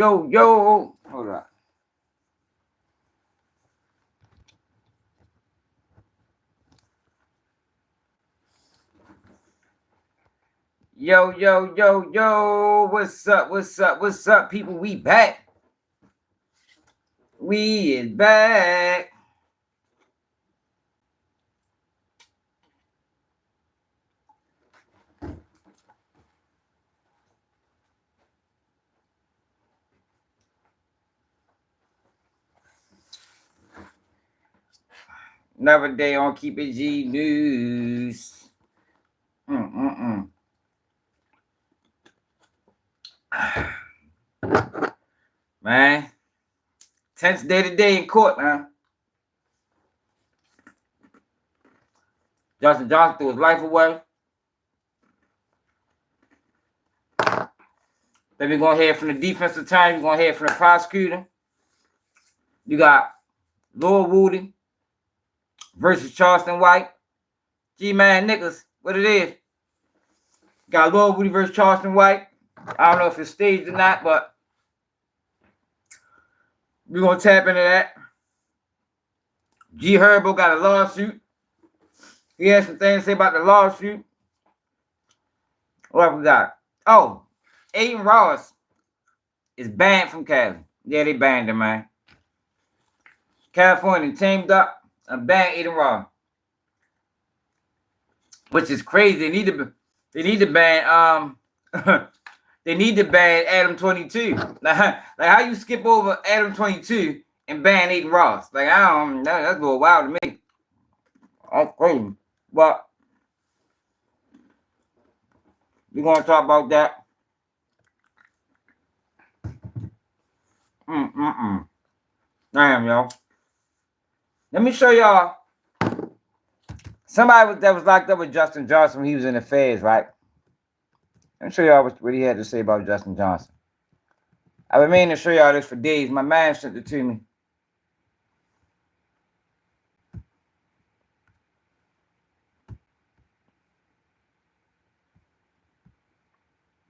Yo. Hold on. Yo. What's up, people? We back. We is back. Another day on Keep It G News. Man, tense day today in court, man. Justin Johnson threw his life away. Then we're going to hear from the defensive attorney. We're going to hear from the prosecutor. You got Lord Woody versus Charleston White. G-Man niggas, what it is. You got Lord Woody versus Charleston White. I don't know if it's staged or not, but we're going to tap into that. Herbo got a lawsuit. He has some things to say about the lawsuit. What we got? Oh, Aiden Ross is banned from Cali. Yeah, they banned him, man. California teamed up and banned Aiden Ross, which is crazy. They need to ban they need to ban Adam 22. Like how you skip over Adam 22 and ban Aiden Ross? Like I don't know, that's going wild to me. That's crazy. But we're gonna talk about that. Damn, y'all. Let me show y'all. Somebody that was locked up with Justin Johnson when he was in the feds, right? Let me show y'all what he had to say about Justin Johnson. I've been meaning to show y'all this for days. My man sent it to me.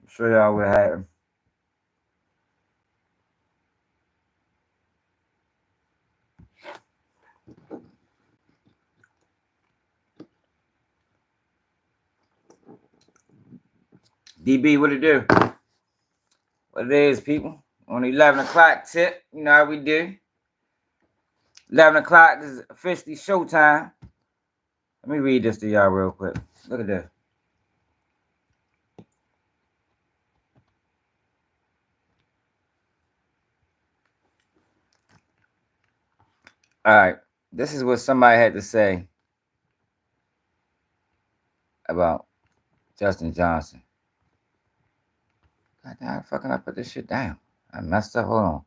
Show y'all what happened. DB, what it do? What it is, people? On the 11 o'clock tip, you know how we do. 11 o'clock is officially showtime. Let me read this to y'all real quick. Look at this. All right. This is what somebody had to say about Justin Johnson. God damn, how the fuck can I put this shit down? I messed up. Hold on.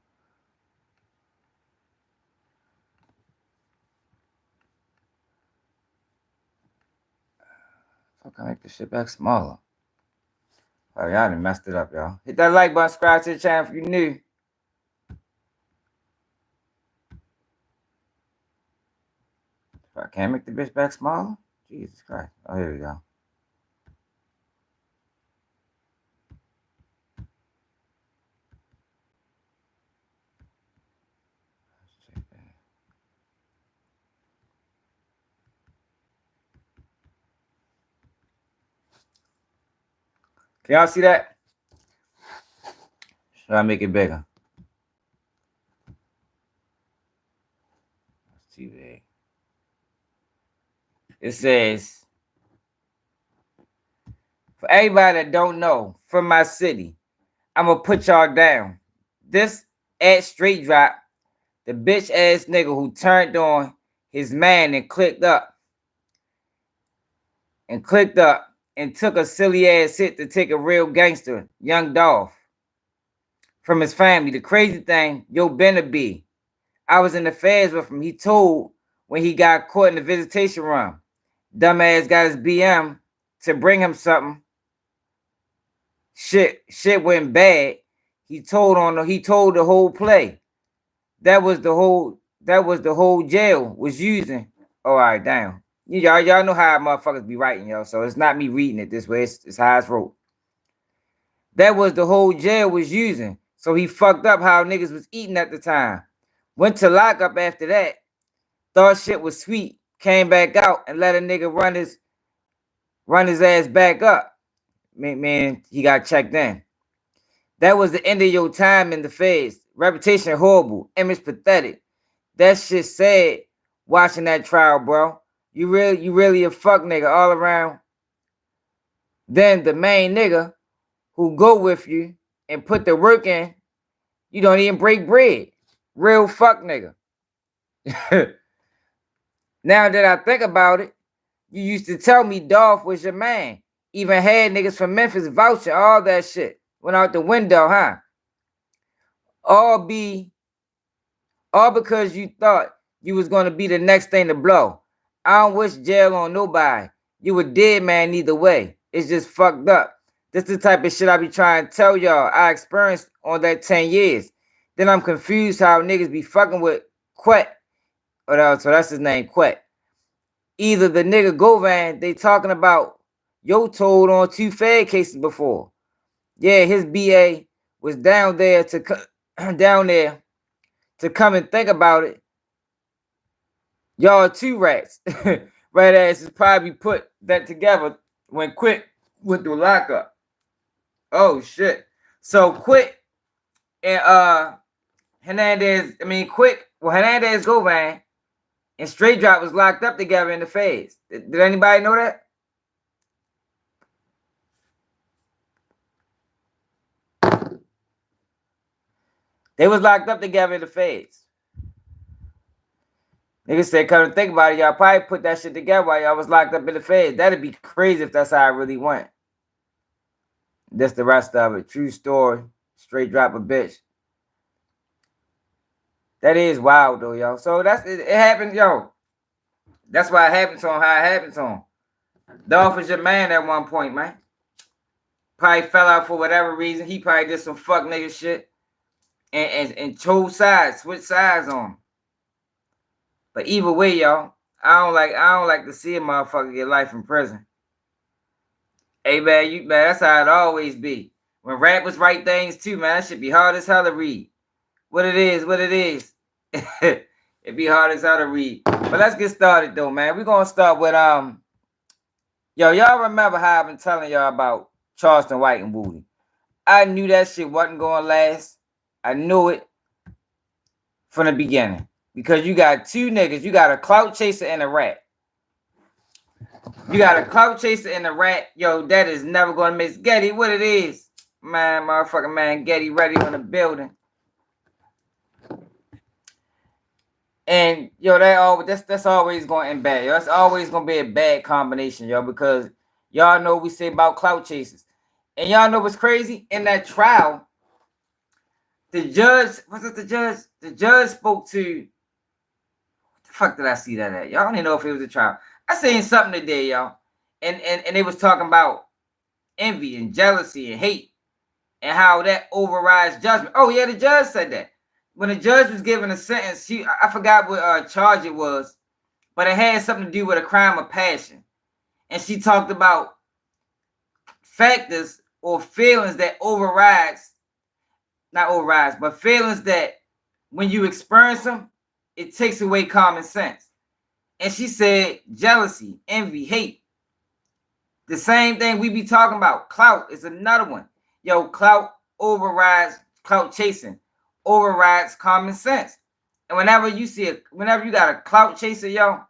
Fuck, I make this shit back smaller. Oh, y'all done messed it up, y'all. Hit that like button, subscribe to the channel if you're new. I can't make the bitch back smaller? Jesus Christ. Oh, here we go. Can y'all see that? Should I make it bigger? It's too big. It says, for everybody that don't know, from my city, I'm going to put y'all down. This at straight drop, the bitch ass nigga who turned on his man and clicked up and took a silly ass hit to take a real gangster, young Dolph, from his family. The crazy thing, yo, Benabee, I was in the feds with him. He told when he got caught in the visitation room, dumbass got his BM to bring him something. Shit went bad. He told the whole play. That was the whole jail was using. All right, damn. Y'all know how motherfuckers be writing, yo. So it's not me reading it this way. It's how it's wrote. That was the whole jail was using. So he fucked up how niggas was eating at the time. Went to lockup after that. Thought shit was sweet. Came back out and let a nigga run his ass back up. Man, he got checked in. That was the end of your time in the feds. Reputation horrible. Image pathetic. That shit sad watching that trial, bro. You really a fuck nigga all around. Then the main nigga who go with you and put the work in, you don't even break bread. Real fuck nigga. Now that I think about it, you used to tell me Dolph was your man. Even had niggas from Memphis vouching, all that shit. Went out the window, huh? All because you thought you was gonna be the next thing to blow. I don't wish jail on nobody. You a dead man either way. It's just fucked up. This the type of shit I be trying to tell y'all I experienced on that 10 years. Then I'm confused how niggas be fucking with Quet. So that's his name, Quet. Either the nigga Govan they talking about yo told on 2 Fed cases before. Yeah, his BA was down there to come and think about it. Y'all 2 rats. Rat asses probably put that together when Quit went through lockup. Oh shit. So Quit and Hernandez Govan and Straight Drop was locked up together in the feds. Did anybody know that? They was locked up together in the feds. Niggas said, come to think about it, y'all probably put that shit together while y'all was locked up in the feds. That'd be crazy if that's how it really went. That's the rest of it. True story. Straight Drop a bitch. That is wild though, yo. So it happened, yo. That's why it happened to him, how it happened to him. Dolph was your man at one point, man. Probably fell out for whatever reason. He probably did some fuck nigga shit. And chose sides, switch sides on him. But either way, y'all, I don't like to see a motherfucker get life in prison. Hey man, that's how it always be. When rappers write things too, man, that should be hard as hell to read. What it is. It'd be hard as hell to read. But let's get started though, man. We're gonna start with y'all remember how I've been telling y'all about Charleston White and Woody. I knew that shit wasn't gonna last. I knew it from the beginning. Because you got 2 niggas. You got a clout chaser and a rat. You got a clout chaser and a rat. Yo, that is never going to miss. Getty, what it is? Man, motherfucking man, Getty ready on the building. And, yo, that's always going to end bad. Yo, that's always going to be a bad combination, yo, because y'all know what we say about clout chasers. And y'all know what's crazy? In that trial, the judge, The judge spoke to, fuck did I see that at? Y'all don't even know if it was a trial. I seen something today, y'all. And they was talking about envy and jealousy and hate and how that overrides judgment. Oh, yeah, the judge said that. When the judge was giving a sentence, I forgot what charge it was, but it had something to do with a crime of passion. And she talked about factors or feelings that but feelings that when you experience them, it takes away common sense. And she said jealousy, envy, hate. The same thing we be talking about. Clout is another one. Yo, clout chasing overrides common sense. And whenever you got a clout chaser, yo,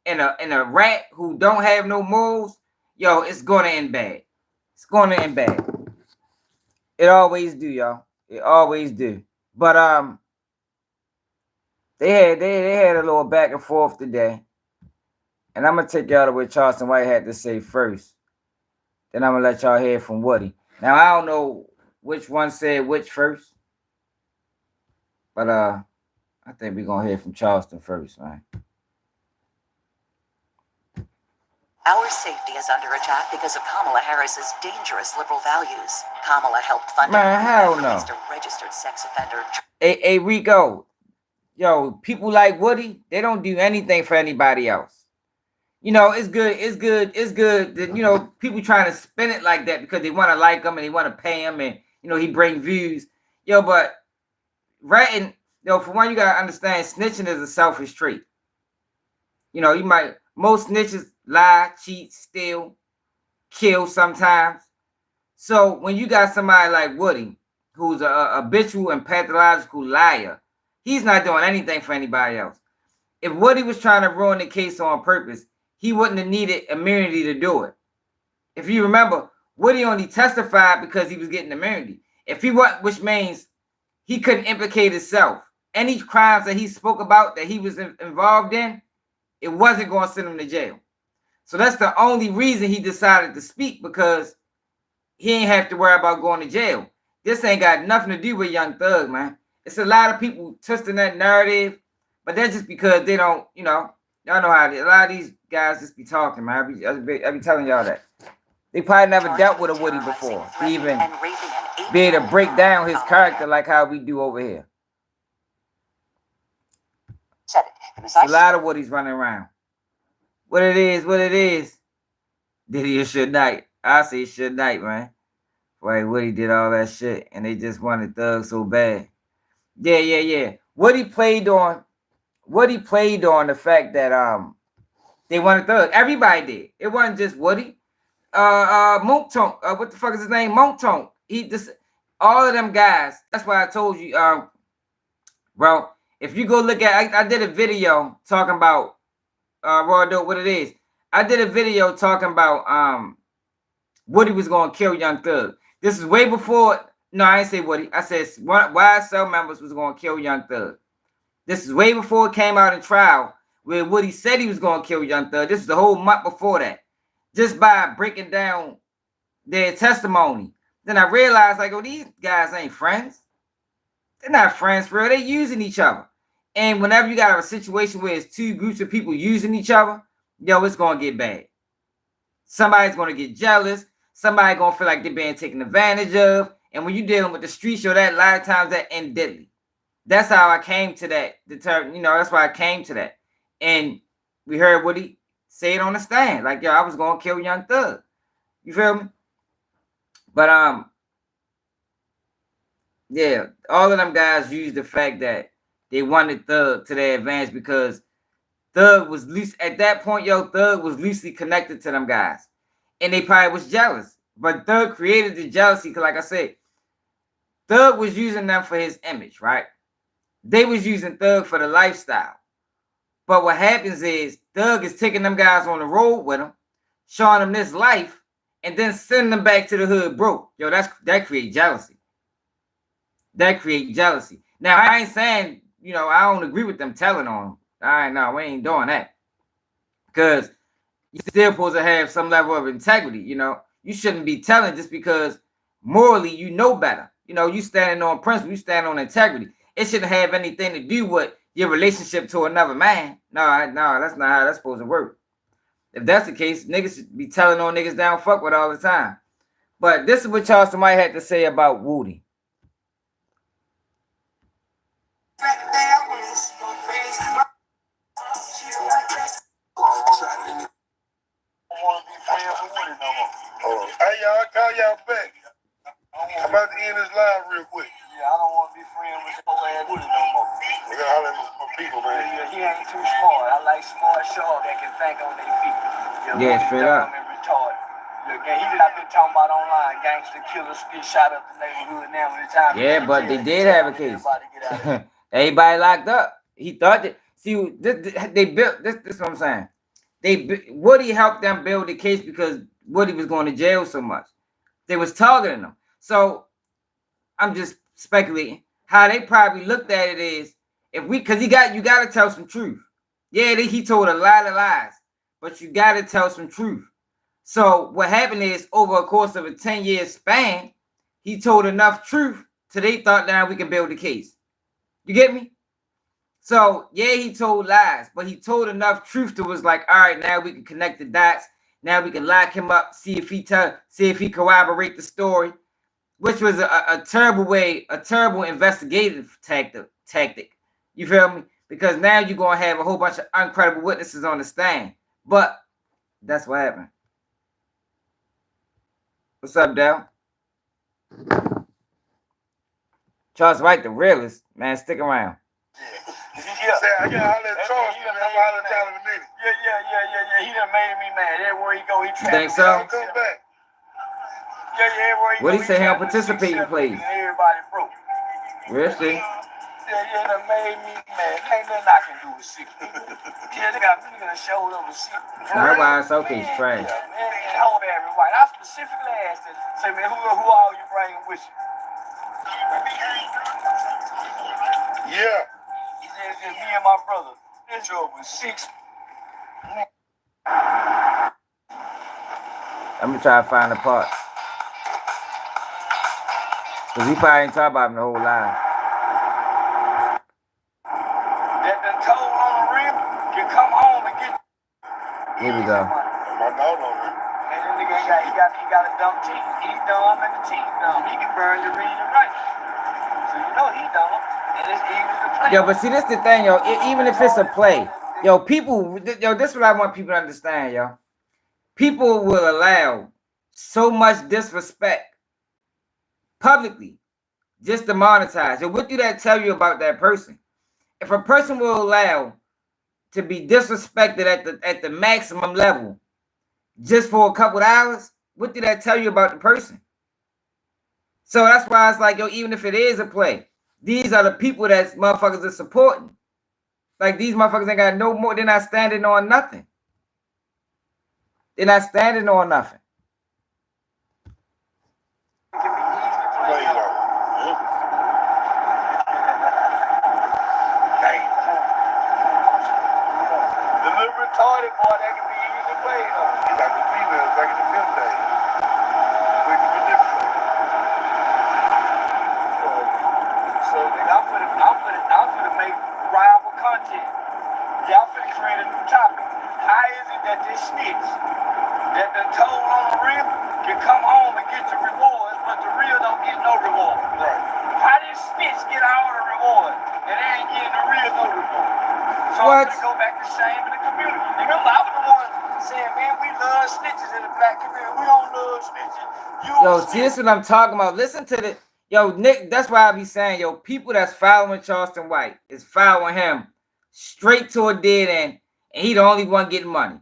and a rat who don't have no morals, yo, it's gonna end bad. It's gonna end bad. It always do, y'all. It always do. But they had a little back and forth today. And I'm gonna take y'all to what Charleston White had to say first. Then I'm gonna let y'all hear from Woody. Now I don't know which one said which first. But I think we're gonna hear from Charleston first, man. Our safety is under attack because of Kamala Harris's dangerous liberal values. Kamala helped fund a registered sex offender. Hey, Rico, yo, people like Woody, they don't do anything for anybody else. You know, it's good that, you know, people trying to spin it like that because they want to like him and they want to pay him and, you know, he bring views. Yo, but ratting, yo, for one, you gotta understand snitching is a selfish trait. You know, most snitches lie, cheat, steal, kill sometimes. So when you got somebody like Woody, who's a habitual and pathological liar, he's not doing anything for anybody else. If Woody was trying to ruin the case on purpose, he wouldn't have needed immunity to do it. If you remember, Woody only testified because he was getting immunity. If he wasn't, which means he couldn't implicate himself. Any crimes that he spoke about that he was involved in, it wasn't going to send him to jail. So that's the only reason he decided to speak, because he ain't have to worry about going to jail. This ain't got nothing to do with Young Thug, man. It's a lot of people twisting that narrative, but that's just because they don't, y'all know how a lot of these guys just be talking, man. I be telling y'all that. They probably never dealt with a Woody before to even be able to break down his character like how we do over here. It's a lot of Woodies running around. What it is. Diddy or Should Knight? I say Should Knight, man. Right, Woody did all that shit, and they just wanted Thug so bad. Yeah. Woody played on the fact that they wanted Thug. Everybody did. It wasn't just Woody. Monktonk. What the fuck is his name? Monktonk. All of them guys. That's why I told you, bro. If you go look at, I did a video talking about Raw Dope. What it is? I did a video talking about Woody was gonna kill Young Thug. This is way before. No, I ain't say Woody. I said YSL members was gonna kill Young Thug. This is way before it came out in trial, where Woody said he was gonna kill Young Thug. This is the whole month before that. Just by breaking down their testimony, then I realized, like, oh, these guys ain't friends. They're not friends for real. They're using each other. And whenever you got a situation where it's two groups of people using each other, yo, it's gonna get bad. Somebody's gonna get jealous. Somebody gonna feel like they're being taken advantage of. And when you're dealing with the streets, yo, that a lot of times that end deadly. That's how I came to that. That's why I came to that. And we heard Woody say it on the stand, like, yo, I was gonna kill Young Thug. You feel me? But yeah, all of them guys used the fact that they wanted Thug to their advantage, because Thug was loose at that point. Yo, Thug was loosely connected to them guys, and they probably was jealous. But Thug created the jealousy because, like I said, Thug was using them for his image, right? They was using Thug for the lifestyle. But what happens is Thug is taking them guys on the road with him, showing them this life, and then sending them back to the hood broke. Yo, that creates jealousy. That creates jealousy. Now, I ain't saying, I don't agree with them telling on them. All right, no, we ain't doing that. Because you're still supposed to have some level of integrity, You shouldn't be telling just because morally you know better. You standing on principle, you stand on integrity. It shouldn't have anything to do with your relationship to another man. No, that's not how that's supposed to work. If that's the case, niggas should be telling on niggas down fuck with all the time. But this is what Charleston might have to say about Woody. Hey, y'all, I call y'all back. I'm about to end this live real quick. Yeah, I don't want to be friends with your ass Woody no more. We gotta holler at my people, man. Yeah, he ain't too smart. I like smart, short that can think on their feet. Yeah, straight up. And retarded. Look, he I've been talking about online, gangster killers get shot up the neighborhood now when it's time. Yeah, but they did have a case. Everybody locked up. He thought that. See, they built this. This is what I'm saying. Woody helped them build the case because Woody was going to jail so much. They was targeting him. So I'm just speculating how they probably looked at it is because you got to tell some truth. Yeah, he told a lot of lies, but you got to tell some truth. So what happened is over a course of a 10-year span, he told enough truth till they thought now we can build a case. You get me? So yeah, he told lies, but he told enough truth to was like, all right, now we can connect the dots. Now we can lock him up, see if he corroborate the story, which was a terrible investigative tactic. You feel me? Because now you're gonna have a whole bunch of uncredible witnesses on the stand. But that's what happened. What's up, Dal? Charles White, the realest, man. Stick around. Yeah. Say, I gotta holler at Charleston, man. I'm gonna holler at Cali in a minute. Yeah. He done made me mad. Everywhere he go, he try Think to so? I'll come back. Yeah, everywhere he What go, he say? He try don't to participate in success plays. and everybody broke. Real shit. Yeah, it done made me mad. Ain't nothing I can do with 6 people. Yeah, they got me gonna show up with 6 people. That's why it's okay. It's trash. Yeah, man, and hold everybody. I specifically asked him, say, man, who all you bringing with you? Yeah. He said, it's just me and my brother. This job was 6. I'm gonna try to find the part. Cause he probably ain't talking about him the whole life. That done told on the rim can come home and get. Here we go. My dog on there. And then nigga he got a dumb team. He dumb and the team dumb. He can burn the read and write. So you know he dumb. And it's easy to play. Yo, but see, this the thing, yo. Even if it's a play, yo, people, yo, this is what I want people to understand, yo. People will allow so much disrespect publicly just to monetize. Yo, what do that tell you about that person? If a person will allow to be disrespected at the maximum level just for a couple of hours, what did that tell you about the person? So that's why it's like, yo, even if it is a play, these are the people that motherfuckers are supporting. Like, these motherfuckers ain't got no more. They're not standing on nothing. They're not standing on nothing. Play it off. The little retarded boy that can be easy to play though. He's like the females back in the film days. Quick to manipulate. So nigga, I'm finna make rival content. Y'all finna create a new topic. How is it that this snitch that done told on the real can come home and get the rewards, but the real don't get no reward? Right. How did snitch get all the reward and they ain't getting the real no reward? So What? I'm gonna go back to shame in the community. Remember, I was the one saying, man, we love snitches in the black community. We don't love snitches. You Yo, a see, snitch. this is what I'm talking about. Listen to the, yo, Nick, that's why I be saying, yo, people that's following Charleston White is following him straight to a dead end, and he the only one getting money.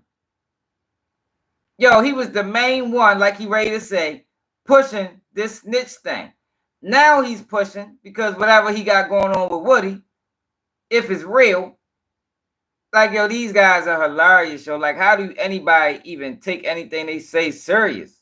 Yo, he was the main one, like he ready to say, pushing this snitch thing. Now he's pushing because whatever he got going on with Woody, if it's real, like, yo, these guys are hilarious, yo. Like, how do anybody even take anything they say serious?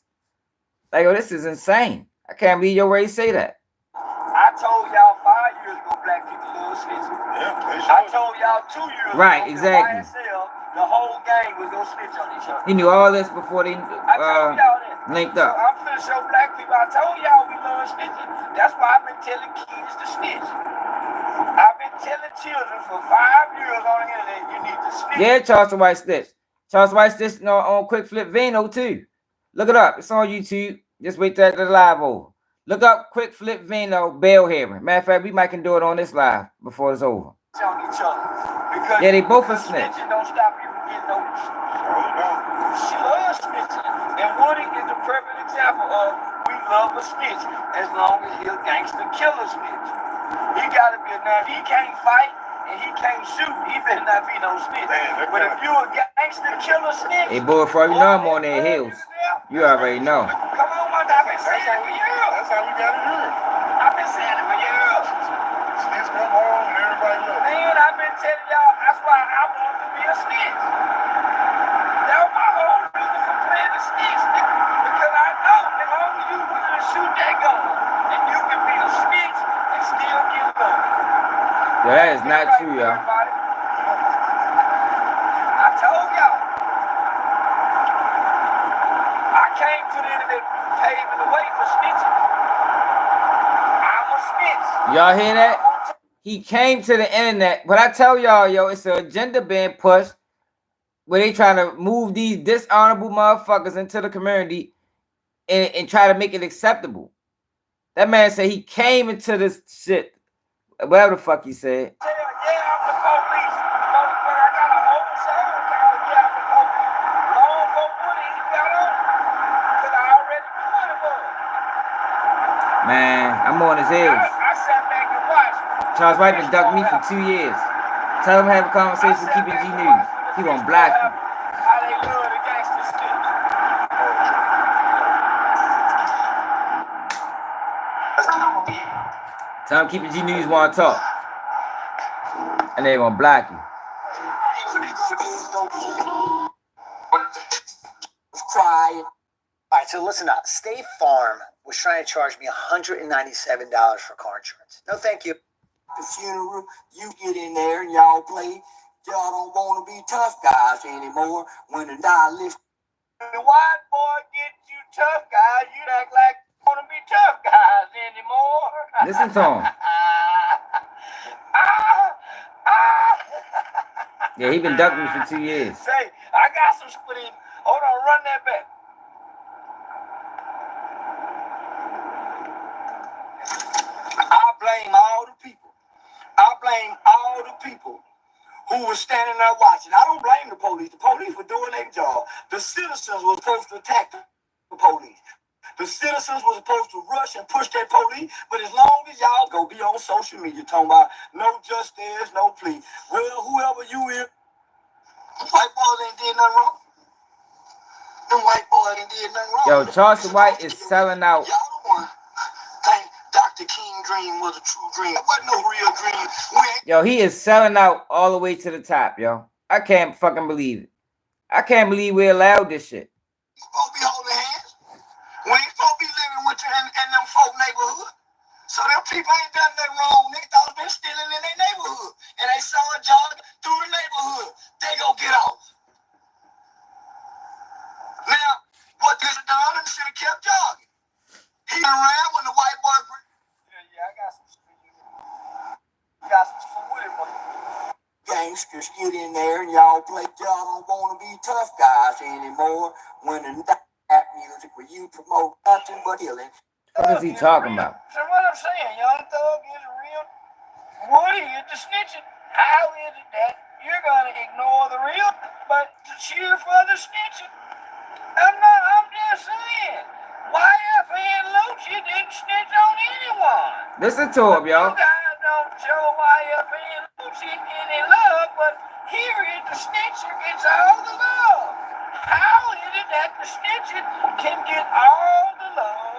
Like, yo, this is insane. I can't believe you're ready to say that. I told y'all 5 years ago black people love snitching. Yeah, they I should. told y'all 2 years Right, ago exactly. that YSL, the whole gang was gonna snitch on each other. He knew all this before they I told y'all that. linked So up. I'm finna show black people. I told y'all we love snitching. That's why I've been telling kids to snitch. I've been telling children for 5 years on the internet you need to snitch. Yeah, Charleston White Stitch. Charleston White Stitch on Quick Flip Vino too. Look it up. It's on YouTube. Just wait till the live over. Look up Quick Flip Vino bail hearing. Matter of fact, we might can do it on this live before it's over. On each other. Because Yeah, they both are because snitch. snitching don't stop you from getting no. She loves snitching. And Woody is the perfect example of we love a snitch as long as he's a gangster killer snitch. He gotta be a now. If he can't fight and he can't shoot, he better not be no snitch. Man, But if you a gangster killer snitch, Hey, boy, before you know I'm on their heels. You already know. Come on, man. I've been saying it for years. That's how we got it here. I've been saying it for years. Snitch come home and everybody look. Man, I've been telling y'all, that's why I wanted to be a snitch. That was my whole reason for playing the snitch, nigga. Because I know that only you willing to shoot that gun, and you can be a snitch and still get love. Yo, that is not true, y'all. I told y'all. I came to the internet paving the way for snitching. I'm a snitch. Y'all hear that? He came to the internet. But I tell y'all, yo, it's an agenda being pushed where they trying to move these dishonorable motherfuckers into the community and try to make it acceptable. That man said he came into this shit, whatever the fuck he said. Yeah, I'm the police. Motherfucker, I got a whole song called Yeah, I'm the Police. Long folk Woody, he got on. Because I already knew what it was. Man, I'm on his heels. I sat back and Charles White been ducking me for 2 years. Tell him to have a conversation with Keeping G News. He gonna block you. How they love the gangster snitch. Tell him Keeping G News wanna talk. And they gonna block you. Crying. All right, so listen up. State Farm was trying to charge me $197 for car insurance. No, thank you. The funeral, you get in there and y'all play. Y'all don't want to be tough guys anymore. When the die lift, the white boy gets you tough guys, you act like you want to be tough guys anymore. Listen to him. Yeah, he been ducking me for 2 years. Say, I got some split. Hold on, run that back. I blame all the people. I blame all the people who were standing there watching. I don't blame the police. The police were doing their job. The citizens were supposed to attack the police. The citizens were supposed to rush and push that police, but as long as y'all go be on social media talking about no justice, no plea, well, whoever you is, white boys ain't did nothing wrong. Them white boys ain't did nothing wrong. Yo, Charleston White is selling out. Y'all the one think Dr. King dream was a true dream. It wasn't no real dream. Yo, he is selling out all the way to the top, yo. I can't fucking believe it. I can't believe we allowed this shit. We supposed to be holding hands. We ain't supposed to be living with you in them folk neighborhood. So them people ain't done nothing wrong. They thought been stealing in their neighborhood. And they saw a jog through the neighborhood. They go get off. Now, what this done, and should have kept jogging. He around when the white boy. Yeah, I got some with it, gangsters get in there and y'all play. Y'all don't want to be tough guys anymore. When the rap music where you promote nothing but healing. What is he talking about? So what I'm saying, Young Thug is real. Woody is the snitching. How is it that you're gonna ignore the real, but to cheer for the snitching? I'm just saying. YFN Lucci didn't snitch on anyone. Listen to him, yo. You guys don't show YFN Lucci any love, but here is the snitcher gets all the love. How is it that the snitcher can get all the love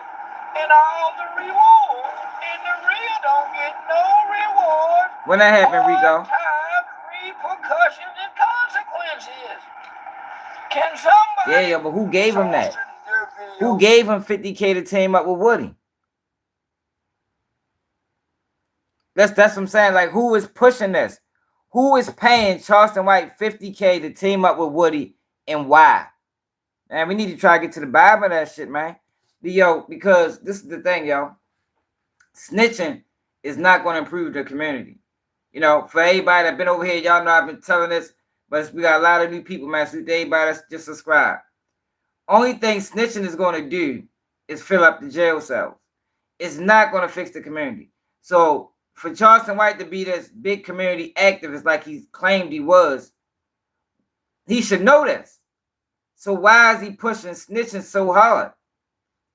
and all the rewards, and the real don't get no reward? When that happened, Rico? Time, repercussions, and consequences. Can somebody? Yeah, but who gave him that? Who gave him 50K to team up with Woody? That's what I'm saying. Like, who is pushing this? Who is paying Charleston White 50K to team up with Woody, and why? Man, we need to try to get to the bottom of that shit, man. Yo, because this is the thing, yo. Snitching is not going to improve the community. You know, for everybody that been over here, y'all know I've been telling this, but we got a lot of new people, man. So everybody that's just subscribe. Only thing snitching is going to do is fill up the jail cells. It's not going to fix the community. So for Charleston White to be this big community activist like he claimed he was, he should know this. So why is he pushing snitching so hard?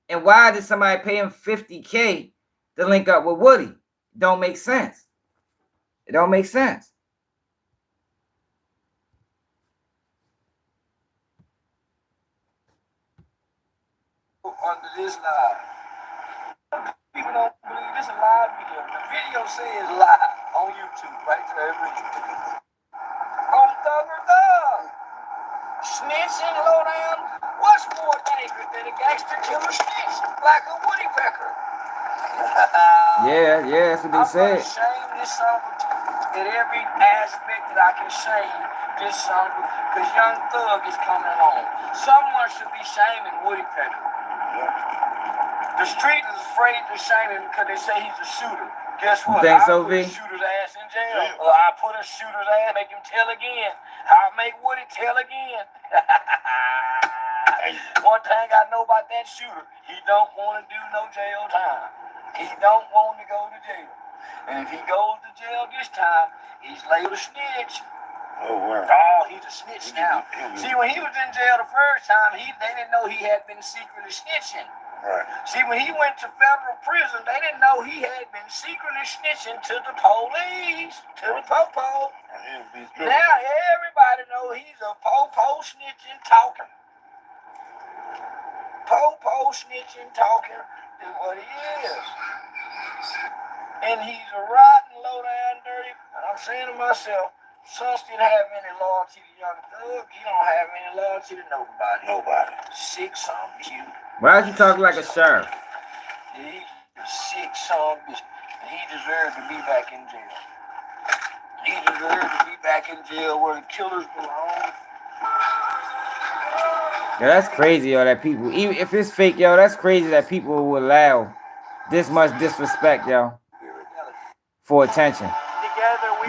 And why did somebody pay him 50K to link up with Woody? It don't make sense. It don't make sense. Under this live. People don't believe this is a live video. The video says live on YouTube, right there. On Thugger Thug. Snitching low down. What's more dangerous than a gangster killer snitch? Like a woody pecker. Yeah, that's what they said. I'm gonna shame this son in every aspect that I can shame this son because Young Thug is coming home. Someone should be shaming Woody Pecker. The street is afraid to shame him because they say he's a shooter. Guess what? You think I'll so, put V? a shooter's ass in jail. I put a shooter's ass, make him tell again. I'll make Woody tell again. One thing I know about that shooter, he don't want to do no jail time. He don't want to go to jail. And if he goes to jail this time, he's labeled a snitch. Oh, wow. Oh, he's a snitch now. See, when he was in jail the first time, they didn't know he had been secretly snitching. Right. See, when he went to federal prison, they didn't know he had been secretly snitching to the police, to the po-po. Now everybody know he's a po-po snitching talking. Po-po snitching talking is what he is. And he's a rotten, low down, dirty. And I'm saying to myself, Son didn't have any loyalty to Young Thug. He don't have any loyalty to nobody. Nobody. Sick son cute. Why is he talking like a sheriff? He's a sick son bitch. And he deserved to be back in jail. He deserved to be back in jail where the killers belong. Yeah, that's crazy, yo, that people, even if it's fake, yo, that's crazy that people will allow this much disrespect, yo, for attention.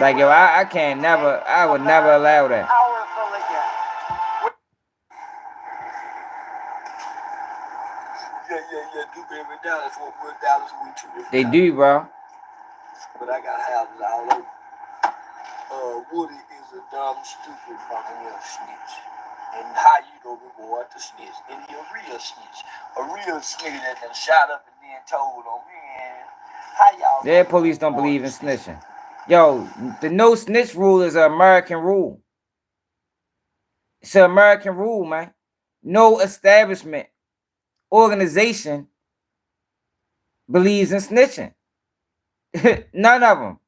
Like, yo, I can't never, I would never allow that. Powerful again. Yeah. Do baby Dallas. What we're Dallas, we two different. They do, bro. But I got houses all over. Woody is a dumb, stupid fucking young snitch. And how you gonna reward the snitch? And he a real snitch. A real snitch that done shot up and then told on me. How y'all? Their police don't believe in snitching. Yo, the no snitch rule is an American rule. It's an American rule, man. No establishment, organization believes in snitching. None of them.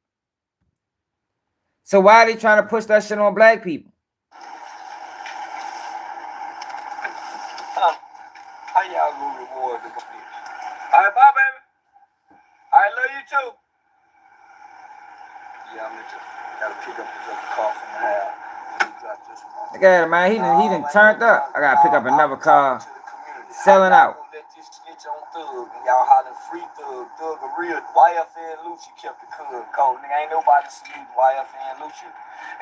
So why are they trying to push that shit on black people? How y'all gonna reward the snitch? All right, bye, baby. I love you too. Yeah, I'm into. Gotta pick up this other car from the house. Look at him, man. He done turned up. I gotta pick up another car. Selling out. Let this snitch on Thug and y'all hollering free Thug. Thug a real YFN Lucci kept the code cold. Nigga, ain't nobody saluting YFN Lucci.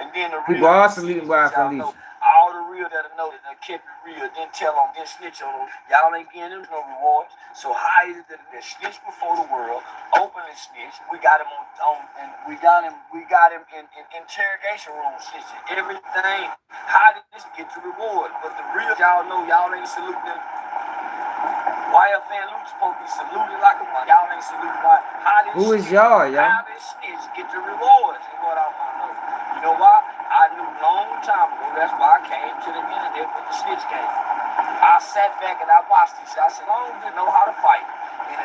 And then the real People are saluting YFN Lucci. All the real that know that they kept it real, then tell them, then snitch on them. Y'all ain't getting them no rewards. So how is it that they snitch before the world, openly snitch? We got him on and we got him in interrogation room snitching. Everything. How did this get the reward? But the real y'all know y'all ain't saluting them. YFN Luke's supposed to be saluted like a money. Y'all ain't saluted by who is y'all, y'all? How did snitch get the rewards? Is what I want to know. You know why? I knew long time ago. That's why I came to the internet with the snitch game. I sat back and I watched this. I said, long as he know how to fight, and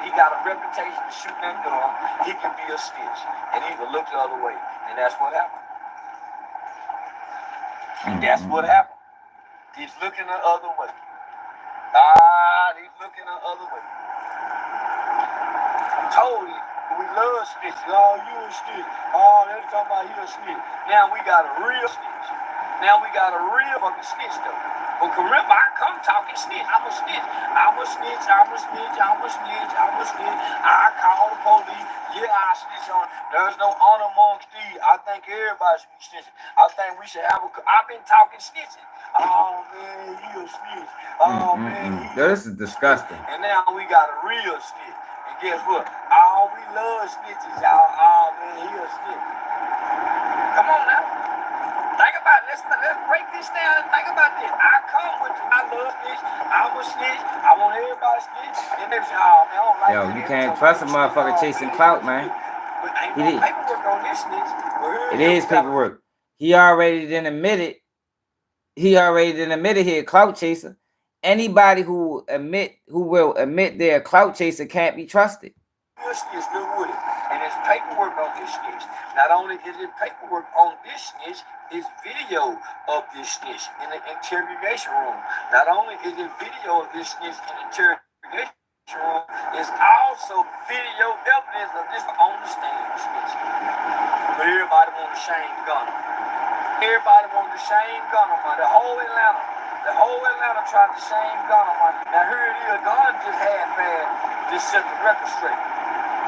he got a reputation for shooting that gun, he can be a snitch. And he would look the other way. And that's what happened. And that's what happened. He's looking the other way. He's looking the other way. I told you, we love snitches. Oh, you a snitch. Oh, they're talking about you a snitch. Now we got a real snitch. Now we got a real fucking snitch though. But remember, I come talking snitch. I'm a snitch. I'm a snitch. I'm a snitch. I'm a snitch. I'm a snitch. I call the police. Yeah, I snitch on. There's no honor amongst these. I think everybody should be snitching. I think we should have a. I've been talking snitching. Oh man, he a snitch. Oh man, this is disgusting. And now we got a real snitch. And guess what? Oh, we love snitches, y'all. Oh man, he a snitch. Come on now. Think about it. Let's break this down and think about this. I come with you. I love snitch. I'm a snitch. I want everybody to snitch. And they say, oh man, I don't like yo, that. You can't trust a motherfucker chasing clout, man. But ain't no paperwork on this snitch. It is paperwork. He already didn't admit it. He already didn't admit it here, clout chaser. Anybody who will admit they're a clout chaser can't be trusted. This snitch, look with it. And there's paperwork on this snitch. Not only is it paperwork on this snitch, it's video of this snitch in the interrogation room. Not only is it video of this snitch in the interrogation room, it's also video evidence of this on the stand snitch. But everybody want the same gun. Everybody want the same gun on the whole Atlanta. The whole Atlanta tried the same gun on my. Now here it is, gun just half-assed, just set the record straight.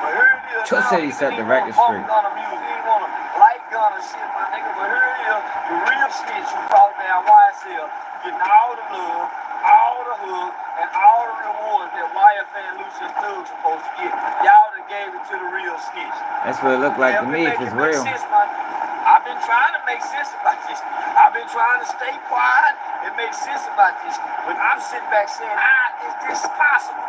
But here it is. Just say he set the record straight. He didn't want to light gun or shit, my nigga. But here it is, the real snitch who brought down YSL, getting all the love, all the hood, and all the rewards that YFN Lucy and Thug supposed to get. Y'all done gave it to the real snitch. That's what it looked like to me if it's real. I've been trying to make sense about this. I've been trying to stay quiet and make sense about this. But I'm sitting back saying, is this possible?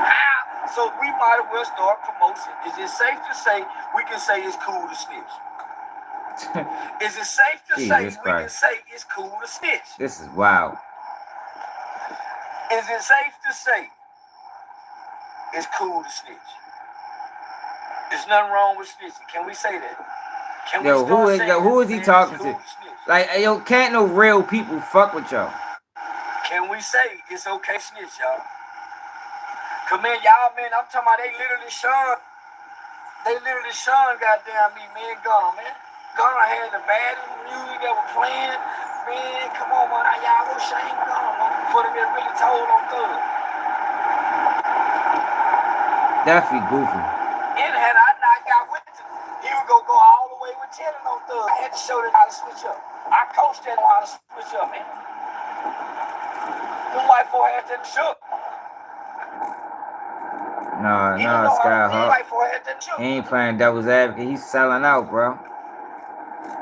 How? So we might as well start promotion. Is it safe to say we can say it's cool to snitch? Is it safe to say we can say it's cool to snitch? This is wild. Is it safe to say it's cool to snitch? There's nothing wrong with snitching. Can we say that? Can we start saying who is he talking to? Like, yo, can't no real people fuck with y'all. Can we say it's okay to snitch, y'all? Cause man, y'all, man, I'm talking about they literally shun goddamn me, man, Gunna, man. Gunna had the baddest music that was playing. Man, come on, man, y'all go shame Gunna, man, for them that really told on Thug. Definitely goofy. And had I not got with him, he would go all the way with telling on Thug. I had to show them how to switch up. I coached them how to switch up, man. The white boy had to shook. No, Skyhawk. He ain't playing devil's advocate. He's selling out, bro.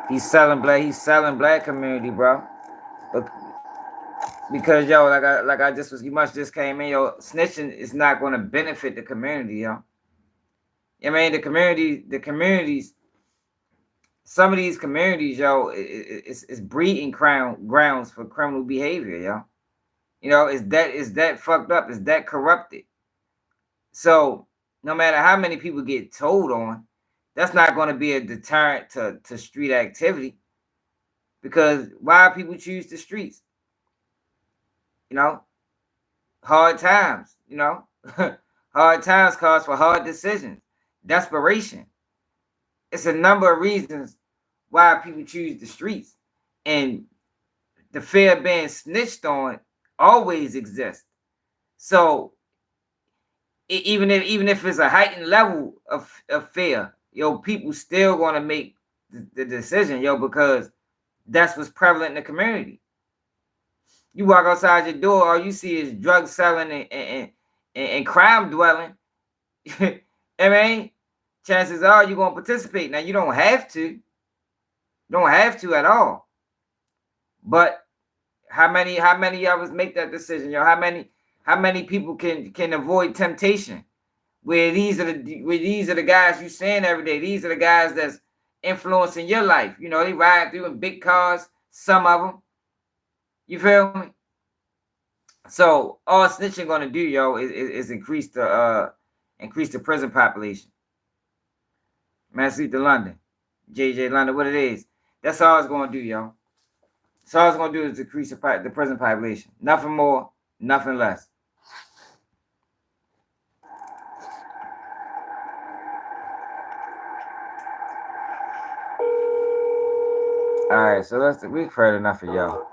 He's selling black community, bro. But because yo, you must just came in, yo, snitching is not gonna benefit the community, yo. I mean the communities, some of these communities, yo, it's breeding grounds for criminal behavior, yo. You know, is that fucked up, is that corrupted. So no matter how many people get told on, that's not going to be a deterrent to street activity. Because why people choose the streets? You know, hard times, you know. Hard times cause for hard decisions, desperation. It's a number of reasons why people choose the streets. And the fear of being snitched on always exists. So even if it's a heightened level of fear, yo, people still gonna make the decision, yo, because that's what's prevalent in the community. You walk outside your door, all you see is drug selling and crime dwelling. I mean, chances are you're gonna participate. Now you don't have to. You don't have to at all. But how many of us make that decision, yo? How many people can avoid temptation? Where these are the guys you seeing every day. These are the guys that's influencing your life. You know, they ride through in big cars, some of them. You feel me? So all snitching gonna do, yo, is increase the prison population. Massive to London, JJ London, what it is. That's all it's gonna do, yo. So all it's gonna do is decrease the prison population. Nothing more, nothing less. All right, so we've heard enough of y'all.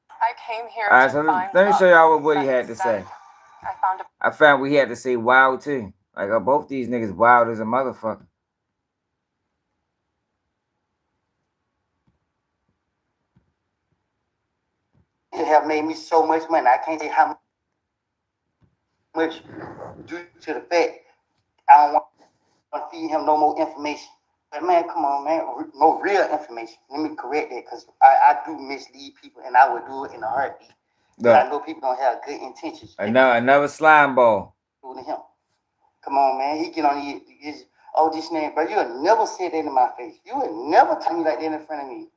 I came here. All right, so let me show y'all what Woody had to say. I found we had to say wild too. Like both these niggas wild as a motherfucker. It have made me so much money. I can't say how much due to the fact I don't want to feed him no more information. But man, come on, man, no real information. Let me correct that because I do mislead people and I would do it in a heartbeat. But I know people don't have good intentions. Another slime ball. To him. Come on, man. He get on this man, bro. You would never say that in my face. You would never tell me like that in front of me.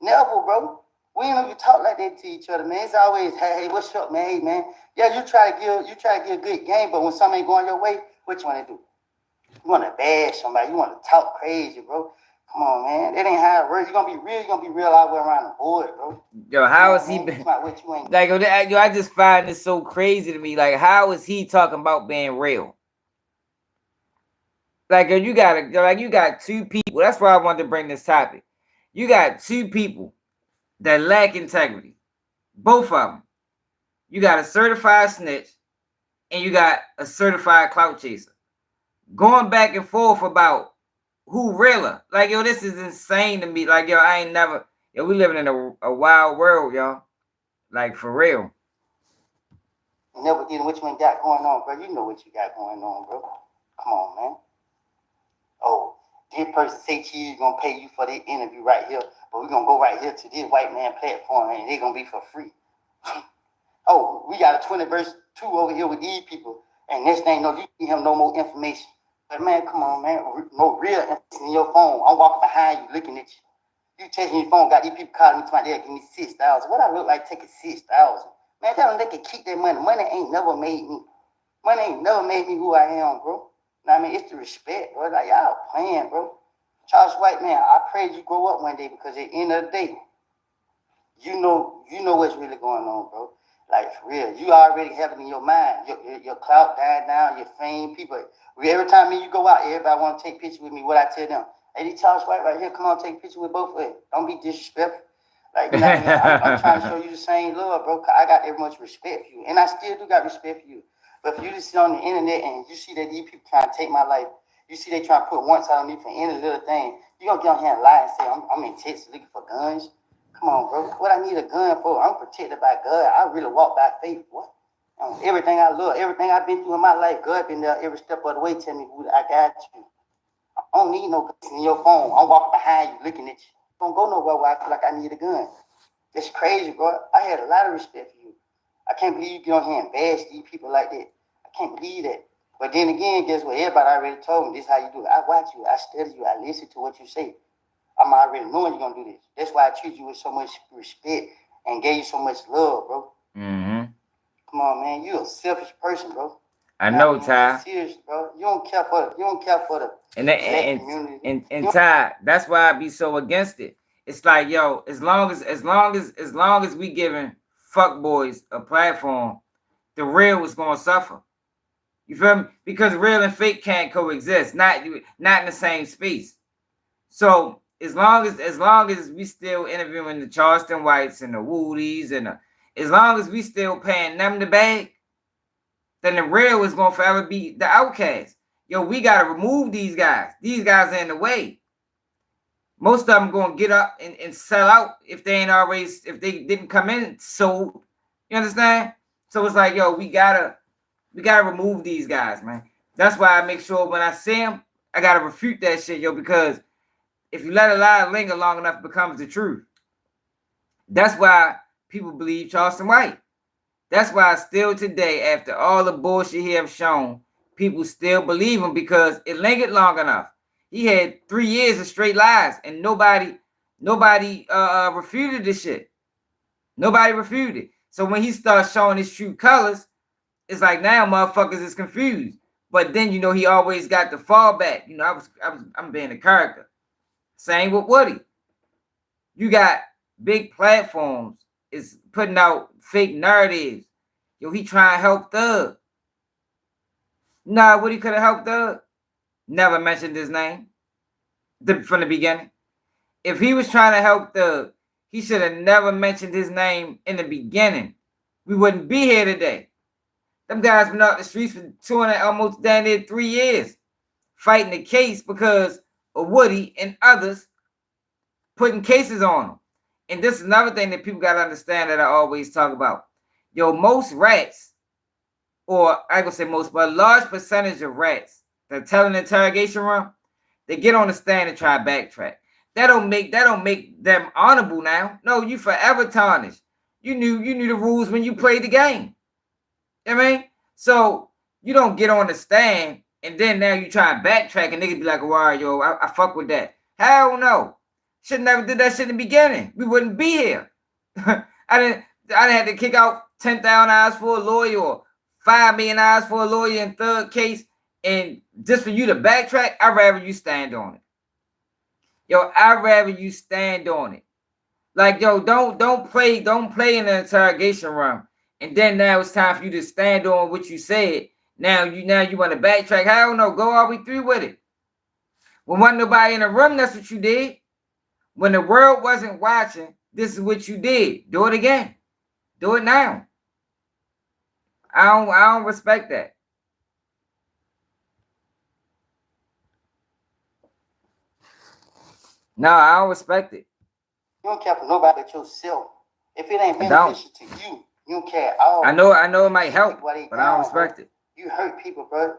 Never, bro. We ain't even talk like that to each other, man. It's always, hey, what's up, man? Hey, man. Yeah, you try to give a good game, but when something ain't going your way, what you want to do? You want to bash somebody. You want to talk crazy, bro. Come on, man. That ain't how it works. You're going to be real all the way around the board, bro. Yo, how is he been? Like, yo, I just find this so crazy to me. Like, how is he talking about being real? Like, you got two people. That's why I wanted to bring this topic. You got two people that lack integrity. Both of them. You got a certified snitch and you got a certified clout chaser. Going back and forth about who realer. Like, yo, this is insane to me. Like, yo, we living in a wild world, y'all. Like, for real. Never did what you got going on, bro. You know what you got going on, bro. Come on, man. Oh, this person say to you, gonna pay you for the interview right here, but we're gonna go right here to this white man platform and they're gonna be for free. oh, we got a 20 verse 2 over here with these people. And next thing you know, you give him no more information. But man, come on, man. No real information in your phone. I'm walking behind you looking at you. You taking your phone, got these people calling me to my dad, give me 6,000. What I look like taking 6,000? Man, tell them they can keep their money. Money ain't never made me. Money ain't never made me who I am, bro. Know what I mean? It's the respect, bro. Like, y'all playing, bro. Charles White, man, I pray you grow up one day because at the end of the day, you know what's really going on, bro. Like, for real. You already have it in your mind. Your clout dying down, your fame, people. Every time you go out, everybody want to take pictures with me. What I tell them, hey, this Charles White right here, come on, take a picture with both of you. Don't be disrespectful. Like, you know what I mean? I'm trying to show you the same love, bro. I got that much respect for you. And I still do got respect for you. But if you just sit on the internet and you see that these people trying to take my life, you see they trying to put one side on me for any little thing, you going to get on here and lie and say, I'm in Texas looking for guns. Come on, bro. What I need a gun for? I'm protected by God. I really walk by faith. What? Everything I love, everything I've been through in my life, God been there every step of the way telling me, I got you. I don't need no guns in your phone. I'm walking behind you looking at you. Don't go nowhere where I feel like I need a gun. It's crazy, bro. I had a lot of respect for you. I can't believe you get on here and bash these people like that. I can't believe that. But then again, guess what? Everybody already told me this is how you do it. I watch you, I study you, I listen to what you say. I'm already knowing you're gonna do this. That's why I treat you with so much respect and gave you so much love, bro. Mm-hmm. Come on, man. You're a selfish person, bro. I know, Ty. Seriously, bro. You don't care for the community. And Ty, that's why I be so against it. It's like, yo, as long as we giving fuck boys a platform, the real is gonna suffer. You feel me? Because real and fake can't coexist, not in the same space. So as long as we still interviewing the Charleston Whites and the Woodies as long as we still paying them the bag, then the real is gonna forever be the outcast. Yo, we gotta remove these guys. These guys are in the way. Most of them gonna get up and sell out if they didn't come in sold. You understand? So it's like, yo, we gotta remove these guys, man. That's why I make sure when I see them, I gotta refute that shit, yo, because if you let a lie linger long enough, it becomes the truth. That's why people believe Charleston White. That's why still today, after all the bullshit he have shown, people still believe him because it lingered long enough. He had 3 years of straight lies, and nobody refuted this shit. Nobody refuted it. So when he starts showing his true colors, it's like now motherfuckers is confused. But then he always got the fallback. I'm being a character. Same with Woody. You got big platforms is putting out fake narratives. Yo, he trying to help Thug. Nah, Woody could have helped Thug. Never mentioned his name from the beginning. If he was trying to help Thug, he should have never mentioned his name in the beginning. We wouldn't be here today. Them guys been out the streets for almost down there 3 years fighting the case because of Woody and others putting cases on them. And this is another thing that people got to understand that I always talk about. Yo, most rats, or I gonna say most, but a large percentage of rats that tell an interrogation room, they get on the stand and try to backtrack. That don't make them honorable now. No, you forever tarnished. You knew the rules when you played the game. You know what I mean? So you don't get on the stand and then now you try and backtrack and niggas be like, wow, yo, I fuck with that. Hell no. Should never did that shit in the beginning. We wouldn't be here. I didn't have to kick out $10,000 for a lawyer or $5 million for a lawyer in Thug case, and just for you to backtrack, I'd rather you stand on it. Yo, I'd rather you stand on it. Like, yo, don't play in the interrogation room. And then now it's time for you to stand on what you said. Now you want to backtrack. Hell no, go all the way through with it. When wasn't nobody in the room, that's what you did. When the world wasn't watching, this is what you did. Do it again. Do it now. I don't respect that. No, I don't respect it. You don't care for nobody but yourself. If it ain't beneficial to you, you don't care at all. I know it might help, but I don't respect it. You hurt people, bro.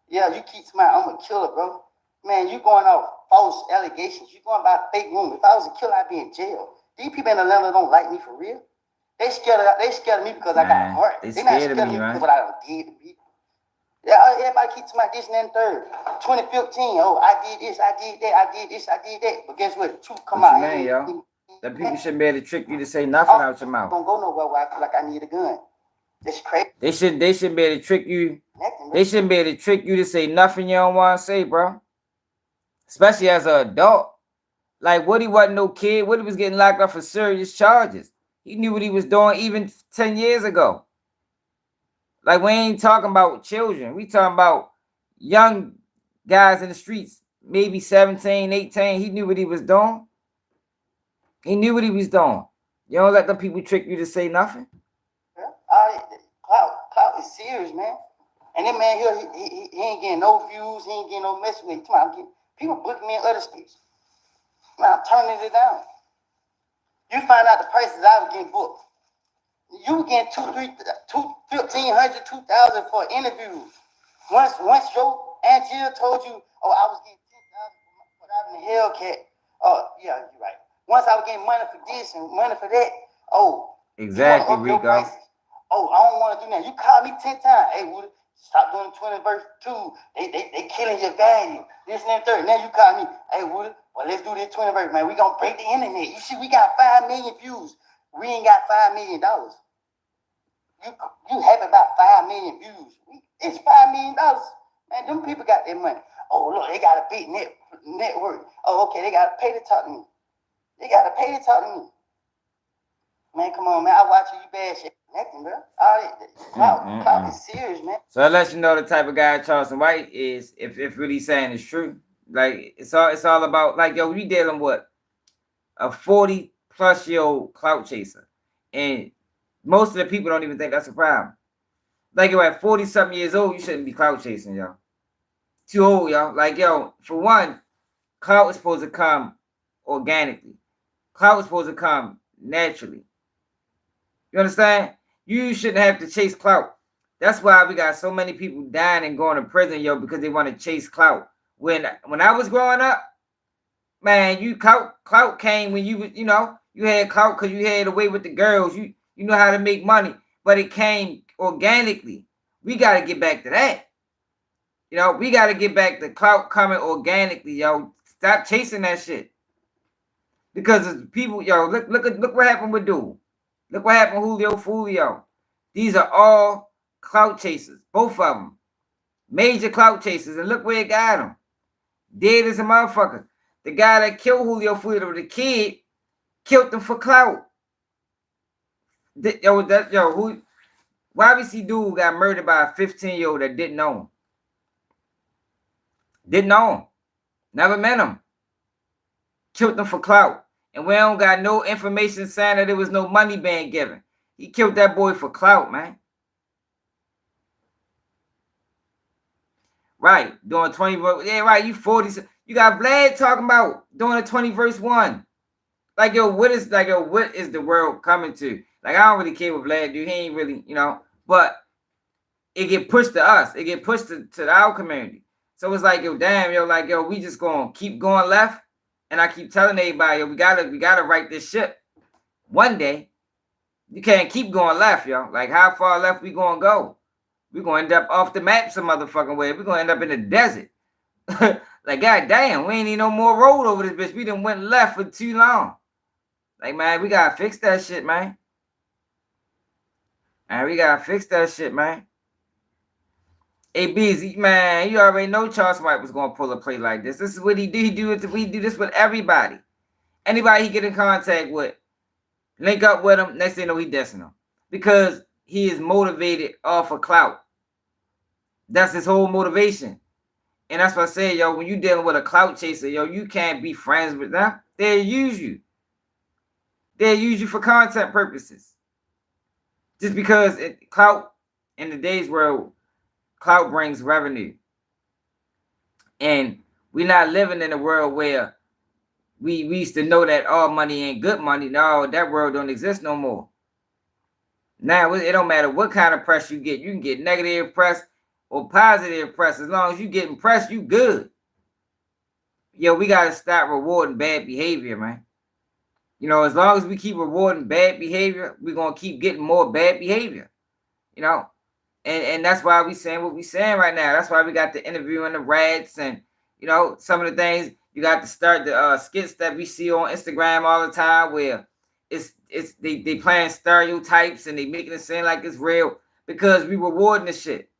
Yeah, you keep smiling. I'm a killer, bro. Man, you going off false allegations. You going by fake rumors. If I was a killer, I'd be in jail. These people in Atlanta don't like me for real. They scared of me because I got heart. They They not scared scared of of me, me man. because what I done did to people. Yeah, everybody keeps my this and that and third. 2015, oh, I did this, I did that, I did this, I did that. But guess what? Truth come What out. you mean, yo? The people shouldn't be able to trick you to say nothing out your mouth. I don't go nowhere where I feel like I need a gun. That's crazy. They shouldn't be able to trick you. Nothing, They shouldn't be able to trick you to say nothing you don't want to say, bro. Especially as an adult. Like Woody wasn't no kid. Woody was getting locked up for serious charges. He knew what he was doing even 10 years ago. Like, we ain't talking about children. We talking about young guys in the streets, maybe 17, 18. He knew what he was doing. He knew what he was doing. You don't let them people trick you to say nothing. Clout is serious, man. And that man here, he ain't getting no views. He ain't getting no mess with. People booking me in other states. Man, I'm turning it down. You find out the prices I was getting booked. You were getting $1,500, $2,000 for interviews. Once Joe and Jill told you, oh, I was getting $10,000 for driving the Hellcat. Oh, yeah, you're right. Once I was getting money for this and money for that. Oh, exactly, Rico. Oh, I don't want to do that. You called me 10 times. Hey, Woody, stop doing 20 verse 2. They killing your value. This and that third. Now you call me. Hey, Woody, well, let's do this 20 verse, man. We gonna break the internet. You see, we got 5 million views. We ain't got $5 million. You happy about 5 million views? It's $5 million, man. Them people got their money. Oh, look, they got a big network. Oh, okay, they gotta pay to talk to me. They gotta pay to talk to me. Man, come on, man. I watch you bad shit. Nothing, bro. Clout is serious, man. So that lets you know the type of guy Charleston White is, if really saying it's true. Like, it's all about, like, yo, we dealing with a 40-plus-year-old clout chaser. And most of the people don't even think that's a problem. Like, yo, at 40-something years old, you shouldn't be clout chasing, yo. Too old, yo. Like, yo, for one, clout is supposed to come organically. Clout is supposed to come naturally. You understand? You shouldn't have to chase clout. That's why we got so many people dying and going to prison, yo, because they want to chase clout. When I was growing up, man, clout came when you had clout because you had away with the girls. You know how to make money, but it came organically. We got to get back to that. You know, we got to get back to clout coming organically, yo. Stop chasing that shit. Because people, yo, look what happened with Dude. Look what happened with Julio. These are all clout chasers, both of them. Major clout chasers, and look where it got them. Dead as a motherfucker. The guy that killed Julio, the kid, killed him for clout. Why we see Dude got murdered by a 15-year-old that didn't know him? Didn't know him. Never met him. Killed him for clout. And we don't got no information saying that there was no money being given. He killed that boy for clout, man. Right. Doing 20 verse. Yeah, right. You 40. You got Vlad talking about doing a 20 verse 1. Like, yo, what is the world coming to? Like, I don't really care what Vlad do. He ain't really, but it get pushed to us. It get pushed to our community. So it's like, yo, damn, yo, like, yo, we just gonna keep going left. And I keep telling everybody, yo, we gotta right this ship. One day, you can't keep going left, yo. Like, how far left we gonna go? We gonna end up off the map some motherfucking way. We gonna end up in the desert. Like, goddamn, we ain't need no more road over this bitch. We done went left for too long. Like, man, we gotta fix that shit, man. And we gotta fix that shit, man. Hey, Busy, man, you already know Charles White was gonna pull a play like this. This is what he do. We do this with everybody. Anybody he get in contact with, link up with him. Next thing you know, he dissing him because he is motivated off of clout. That's his whole motivation. And that's what I say, yo, when you dealing with a clout chaser, yo, you can't be friends with them. They'll use you. They'll use you for content purposes. Just because clout in the days where clout brings revenue. And we're not living in a world where we used to know that all money ain't good money. No, that world don't exist no more. Now, it don't matter what kind of press you get. You can get negative press or positive press. As long as you getting press, you good. Yo, we got to stop rewarding bad behavior, man. You know, as long as we keep rewarding bad behavior, we're gonna keep getting more bad behavior. You know, and that's why we saying what we saying right now. That's why we got the interview and the rats, and you know, some of the things you got to start the skits that we see on Instagram all the time, where they playing stereotypes and they making it seem like it's real because we rewarding the shit.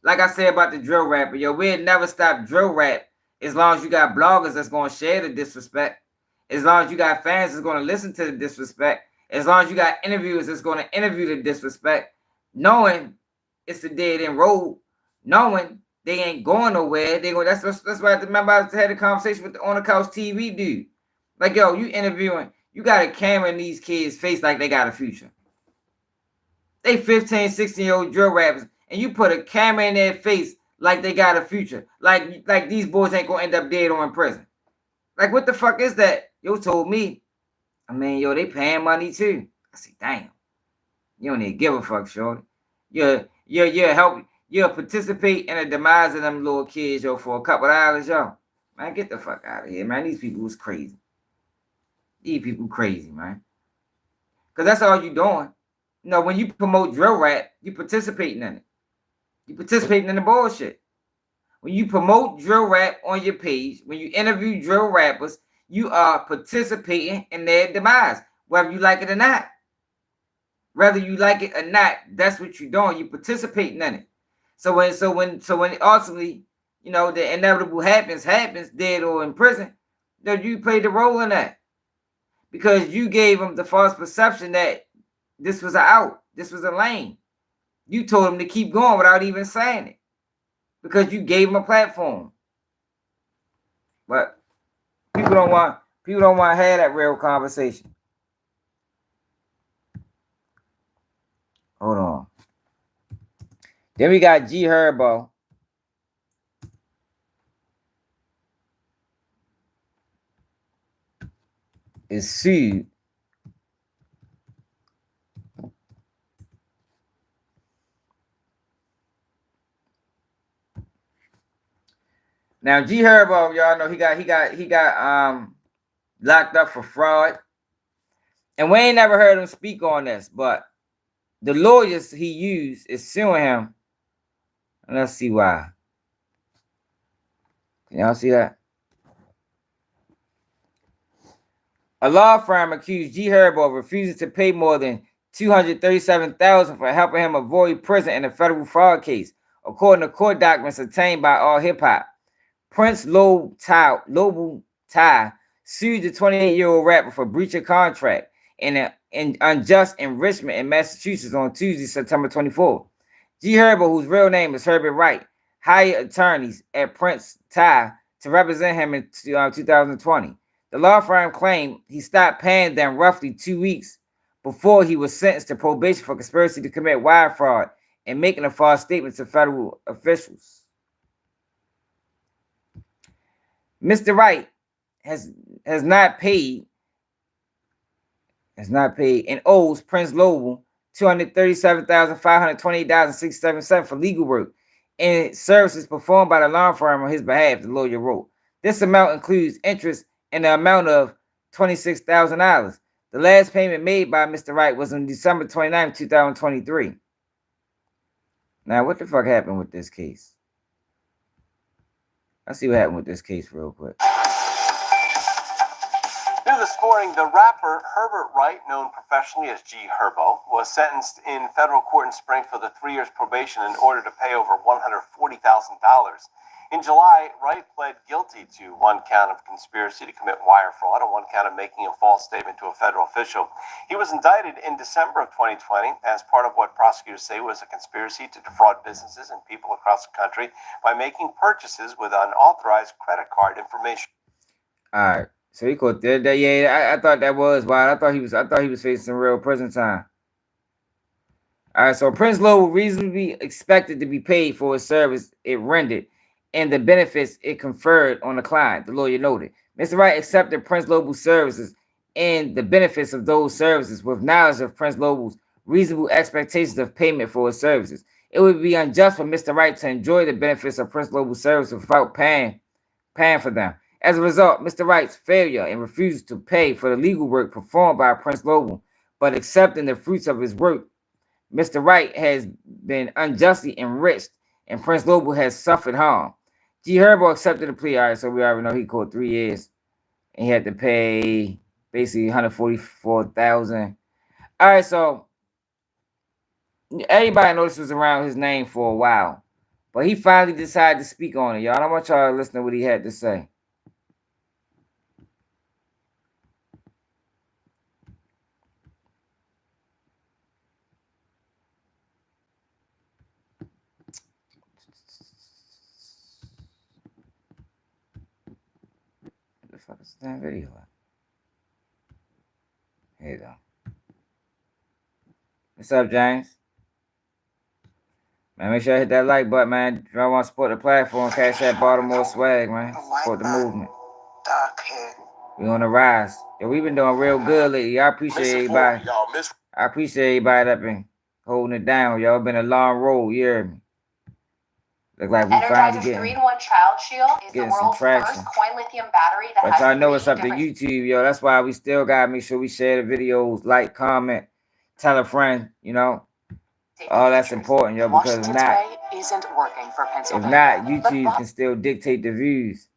Like I said about the drill rapper, yo, we'll never stop drill rap as long as you got bloggers that's gonna share the disrespect, as long as you got fans that's gonna listen to the disrespect, as long as you got interviewers that's gonna interview the disrespect, knowing it's a dead end road, knowing they ain't going nowhere. They go. That's why I remember I had a conversation with the On the Couch TV dude. Like, yo, you interviewing, you got a camera in these kids' face like they got a future. They 15, 16-year-old drill rappers, and you put a camera in their face like they got a future. Like these boys ain't gonna end up dead or in prison. Like, what the fuck is that? Yo told me, I mean, yo, they paying money too. I said, damn. You don't need to give a fuck, shorty. You'll participate in the demise of them little kids, yo, for a couple of hours, yo. Man, get the fuck out of here, man. These people was crazy. These people crazy, man. Because that's all you doing. You know, when you promote drill rap, you participating in it. You participating in the bullshit. When you promote drill rap on your page, when you interview drill rappers, you are participating in their demise, whether you like it or not. Whether you like it or not, that's what you're doing. You participating in it. So when ultimately, you know, the inevitable happens, dead or in prison, that you played the role in that. Because you gave them the false perception that this was an out, this was a lane. You told them to keep going without even saying it. Because you gave them a platform. But people don't want to have that real conversation. Hold on. Then we got G Herbo. Is sued now. G Herbo, y'all know he got locked up for fraud, and we ain't never heard him speak on this, but the lawyers he used is suing him. And let's see why. Can y'all see that? A law firm accused G Herbo of refusing to pay more than $237,000 for helping him avoid prison in a federal fraud case, according to court documents obtained by All Hip Hop. Prince Lobo Ty sued the 28-year-old rapper for breach of contract and unjust enrichment in Massachusetts on Tuesday, September 24th. G Herbo, whose real name is Herbert Wright, hired attorneys at Prince Ty to represent him in 2020. The law firm claimed he stopped paying them roughly 2 weeks before he was sentenced to probation for conspiracy to commit wire fraud and making a false statement to federal officials. Mr. Wright has not paid and owes Prince Lobo $237,528.67 for legal work and services performed by the law firm on his behalf, the lawyer wrote. This amount includes interest in the amount of $26,000. The last payment made by Mr. Wright was on December 29, 2023. Now, what the fuck happened with this case? Let's see what happened with this case real quick. New this morning, the rapper Herbert Wright, known professionally as G Herbo, was sentenced in federal court in Spring for the 3 years probation in order to pay over $140,000. In July, Wright pled guilty to 1 count of conspiracy to commit wire fraud and 1 count of making a false statement to a federal official. He was indicted in December of 2020 as part of what prosecutors say was a conspiracy to defraud businesses and people across the country by making purchases with unauthorized credit card information. All right. So he caught that. Yeah, I thought that was wild. I thought he was facing some real prison time. All right. So Prince Lobo reasonably expected to be paid for his service it rendered and the benefits it conferred on the client, the lawyer noted. Mr. Wright accepted Prince Lobo's services and the benefits of those services with knowledge of Prince Lobo's reasonable expectations of payment for his services. It would be unjust for Mr. Wright to enjoy the benefits of Prince Lobo's services without paying for them. As a result, Mr. Wright's failure and refusal to pay for the legal work performed by Prince Lobo, but accepting the fruits of his work, Mr. Wright has been unjustly enriched, and Prince Lobo has suffered harm. G. Herbo accepted the plea. All right, so we already know he caught 3 years, and he had to pay basically $144,000. All right, so everybody knows this was around his name for a while, but he finally decided to speak on it, y'all. I want y'all to listen to what he had to say. What the fuck is that video at? Here you go. What's up, James? Man, make sure I hit that like button, man. If y'all want to support the platform, cash that Baltimore swag, man. Support the movement. We on the rise. Yeah, we've been doing real good lately. I appreciate everybody. I appreciate everybody that been holding it down. Y'all been a long road, you hear me? Look like we finally getting 3-in-1 Child Shield is the getting some world's traction. first coin lithium battery that But has y'all know it's 3 up to different YouTube, yo. That's why we still gotta make sure we share the videos, like, comment, tell a friend, you know. All that's important, yo, because if Washington's not, way isn't working for if Pennsylvania. not, YouTube can still dictate the views.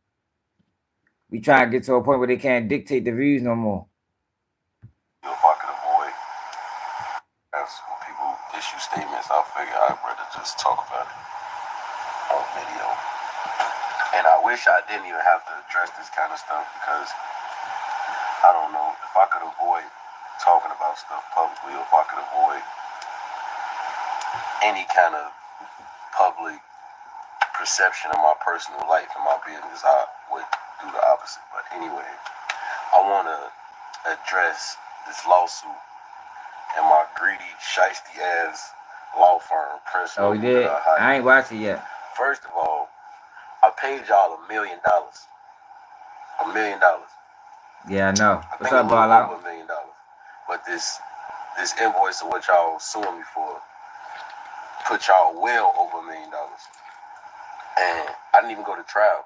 We try to get to a point where they can't dictate the views no more. If I could avoid, as when people issue statements, I figure I'd rather just talk about it on video. And I wish I didn't even have to address this kind of stuff because I don't know if I could avoid talking about stuff publicly, or if I could avoid any kind of public perception of my personal life and my business, I would do the opposite. But anyway, I want to address this lawsuit and my greedy, shiesty ass law firm, Prince. Oh, we did? I ain't watched it yet. First of all, I paid y'all $1 million. $1 million. Yeah, I know. I What's think up, a Ball little Out? over $1 million. But this invoice of what y'all suing me for put y'all well over $1 million. And I didn't even go to trial.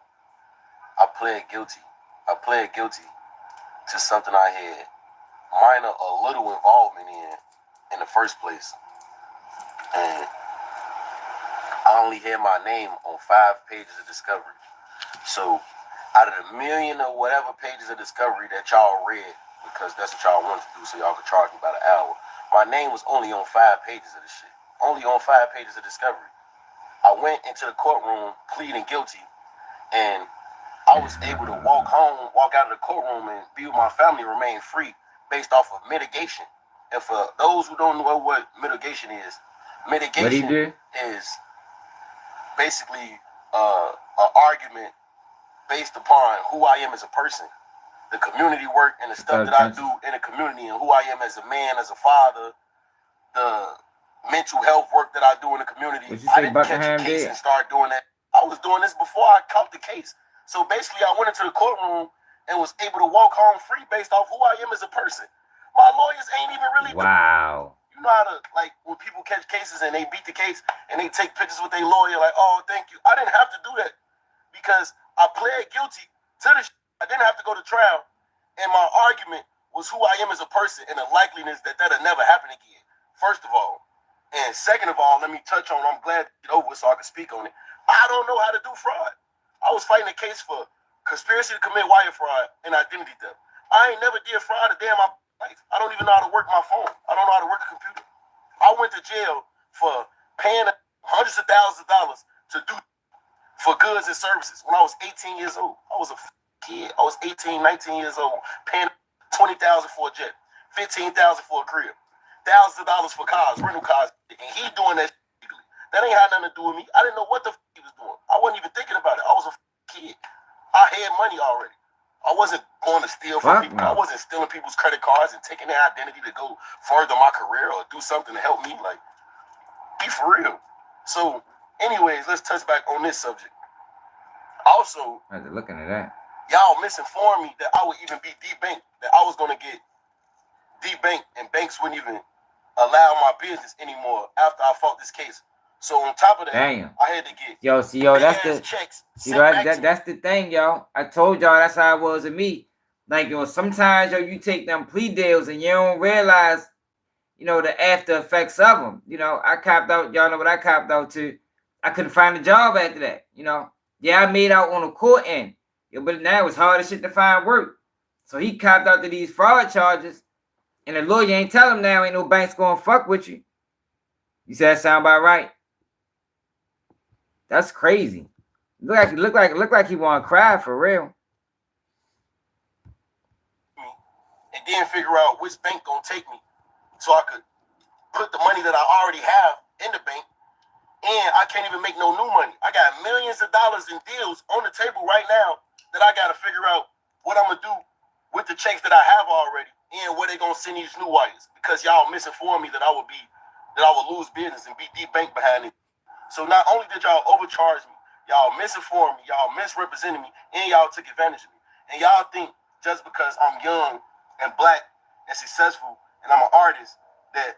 I pled guilty. I pled guilty to something I had a little involvement in the first place. And I only had my name on 5 pages of discovery. So out of the million or whatever pages of discovery that y'all read, because that's what y'all wanted to do so y'all could charge me about an hour, my name was only on 5 pages of this shit. Only on 5 pages of discovery. I went into the courtroom pleading guilty, and I was able to walk out of the courtroom and be with my family, remain free based off of mitigation. And for those who don't know what mitigation is is basically an argument based upon who I am as a person, the community work and the stuff that I do in the community, and who I am as a man, as a father, the mental health work that I do in the community. I didn't catch a case and start doing that. I was doing this before I caught the case. So basically, I went into the courtroom and was able to walk home free based off who I am as a person. My lawyers ain't even really. Wow. You know how to, like, when people catch cases and they beat the case and they take pictures with their lawyer, like, oh, thank you. I didn't have to do that because I pled guilty to the shit. I didn't have to go to trial. And my argument was who I am as a person and the likeliness that that'll never happen again, first of all. And second of all, let me touch on, I'm glad to get over it so I can speak on it. I don't know how to do fraud. I was fighting a case for conspiracy to commit wire fraud and identity theft. I ain't never did fraud a day in my life. I don't even know how to work my phone. I don't know how to work a computer. I went to jail for paying hundreds of thousands of dollars to do for goods and services when I was 18 years old. I was a kid. I was 18, 19 years old, paying $20,000 for a jet, $15,000 for a crib, thousands of dollars for cars, rental cars, and he doing that legally. That ain't had nothing to do with me. I didn't know what the he was doing. I wasn't even thinking about it. I was a kid. I had money already. I wasn't going to steal from people. No. I wasn't stealing people's credit cards and taking their identity to go further my career or do something to help me. Like, be for real. So, anyways, let's touch back on this subject. Also, after looking at that, y'all misinformed me that I would even be debanked, that I was going to get debanked and banks wouldn't even allow my business anymore after I fought this case. So on top of that, Damn. I had to get Yo, see, yo, that's big-ass the checks see sent back to me. that's the thing, yo. I told y'all that's how it was with me. Like, yo, sometimes yo, you take them plea deals and you don't realize, you know, the after effects of them. You know, I copped out. Y'all know what I copped out to. I couldn't find a job after that. You know, yeah, I made out on the court end. Yo, but now it's hard as shit to find work. So he copped out to these fraud charges, and the lawyer ain't tell him now ain't no bank's gonna fuck with you. You said that sound about right? That's crazy. Look like he want to cry for real. And then figure out which bank gonna take me, so I could put the money that I already have in the bank. And I can't even make no new money. I got millions of dollars in deals on the table right now that I got to figure out what I'm gonna do with the checks that I have already, and where they gonna send these new wires, because y'all misinformed me that I would lose business and be deep bank behind it. So not only did y'all overcharge me, y'all misinformed me, y'all misrepresented me, and y'all took advantage of me. And y'all think just because I'm young and black and successful and I'm an artist that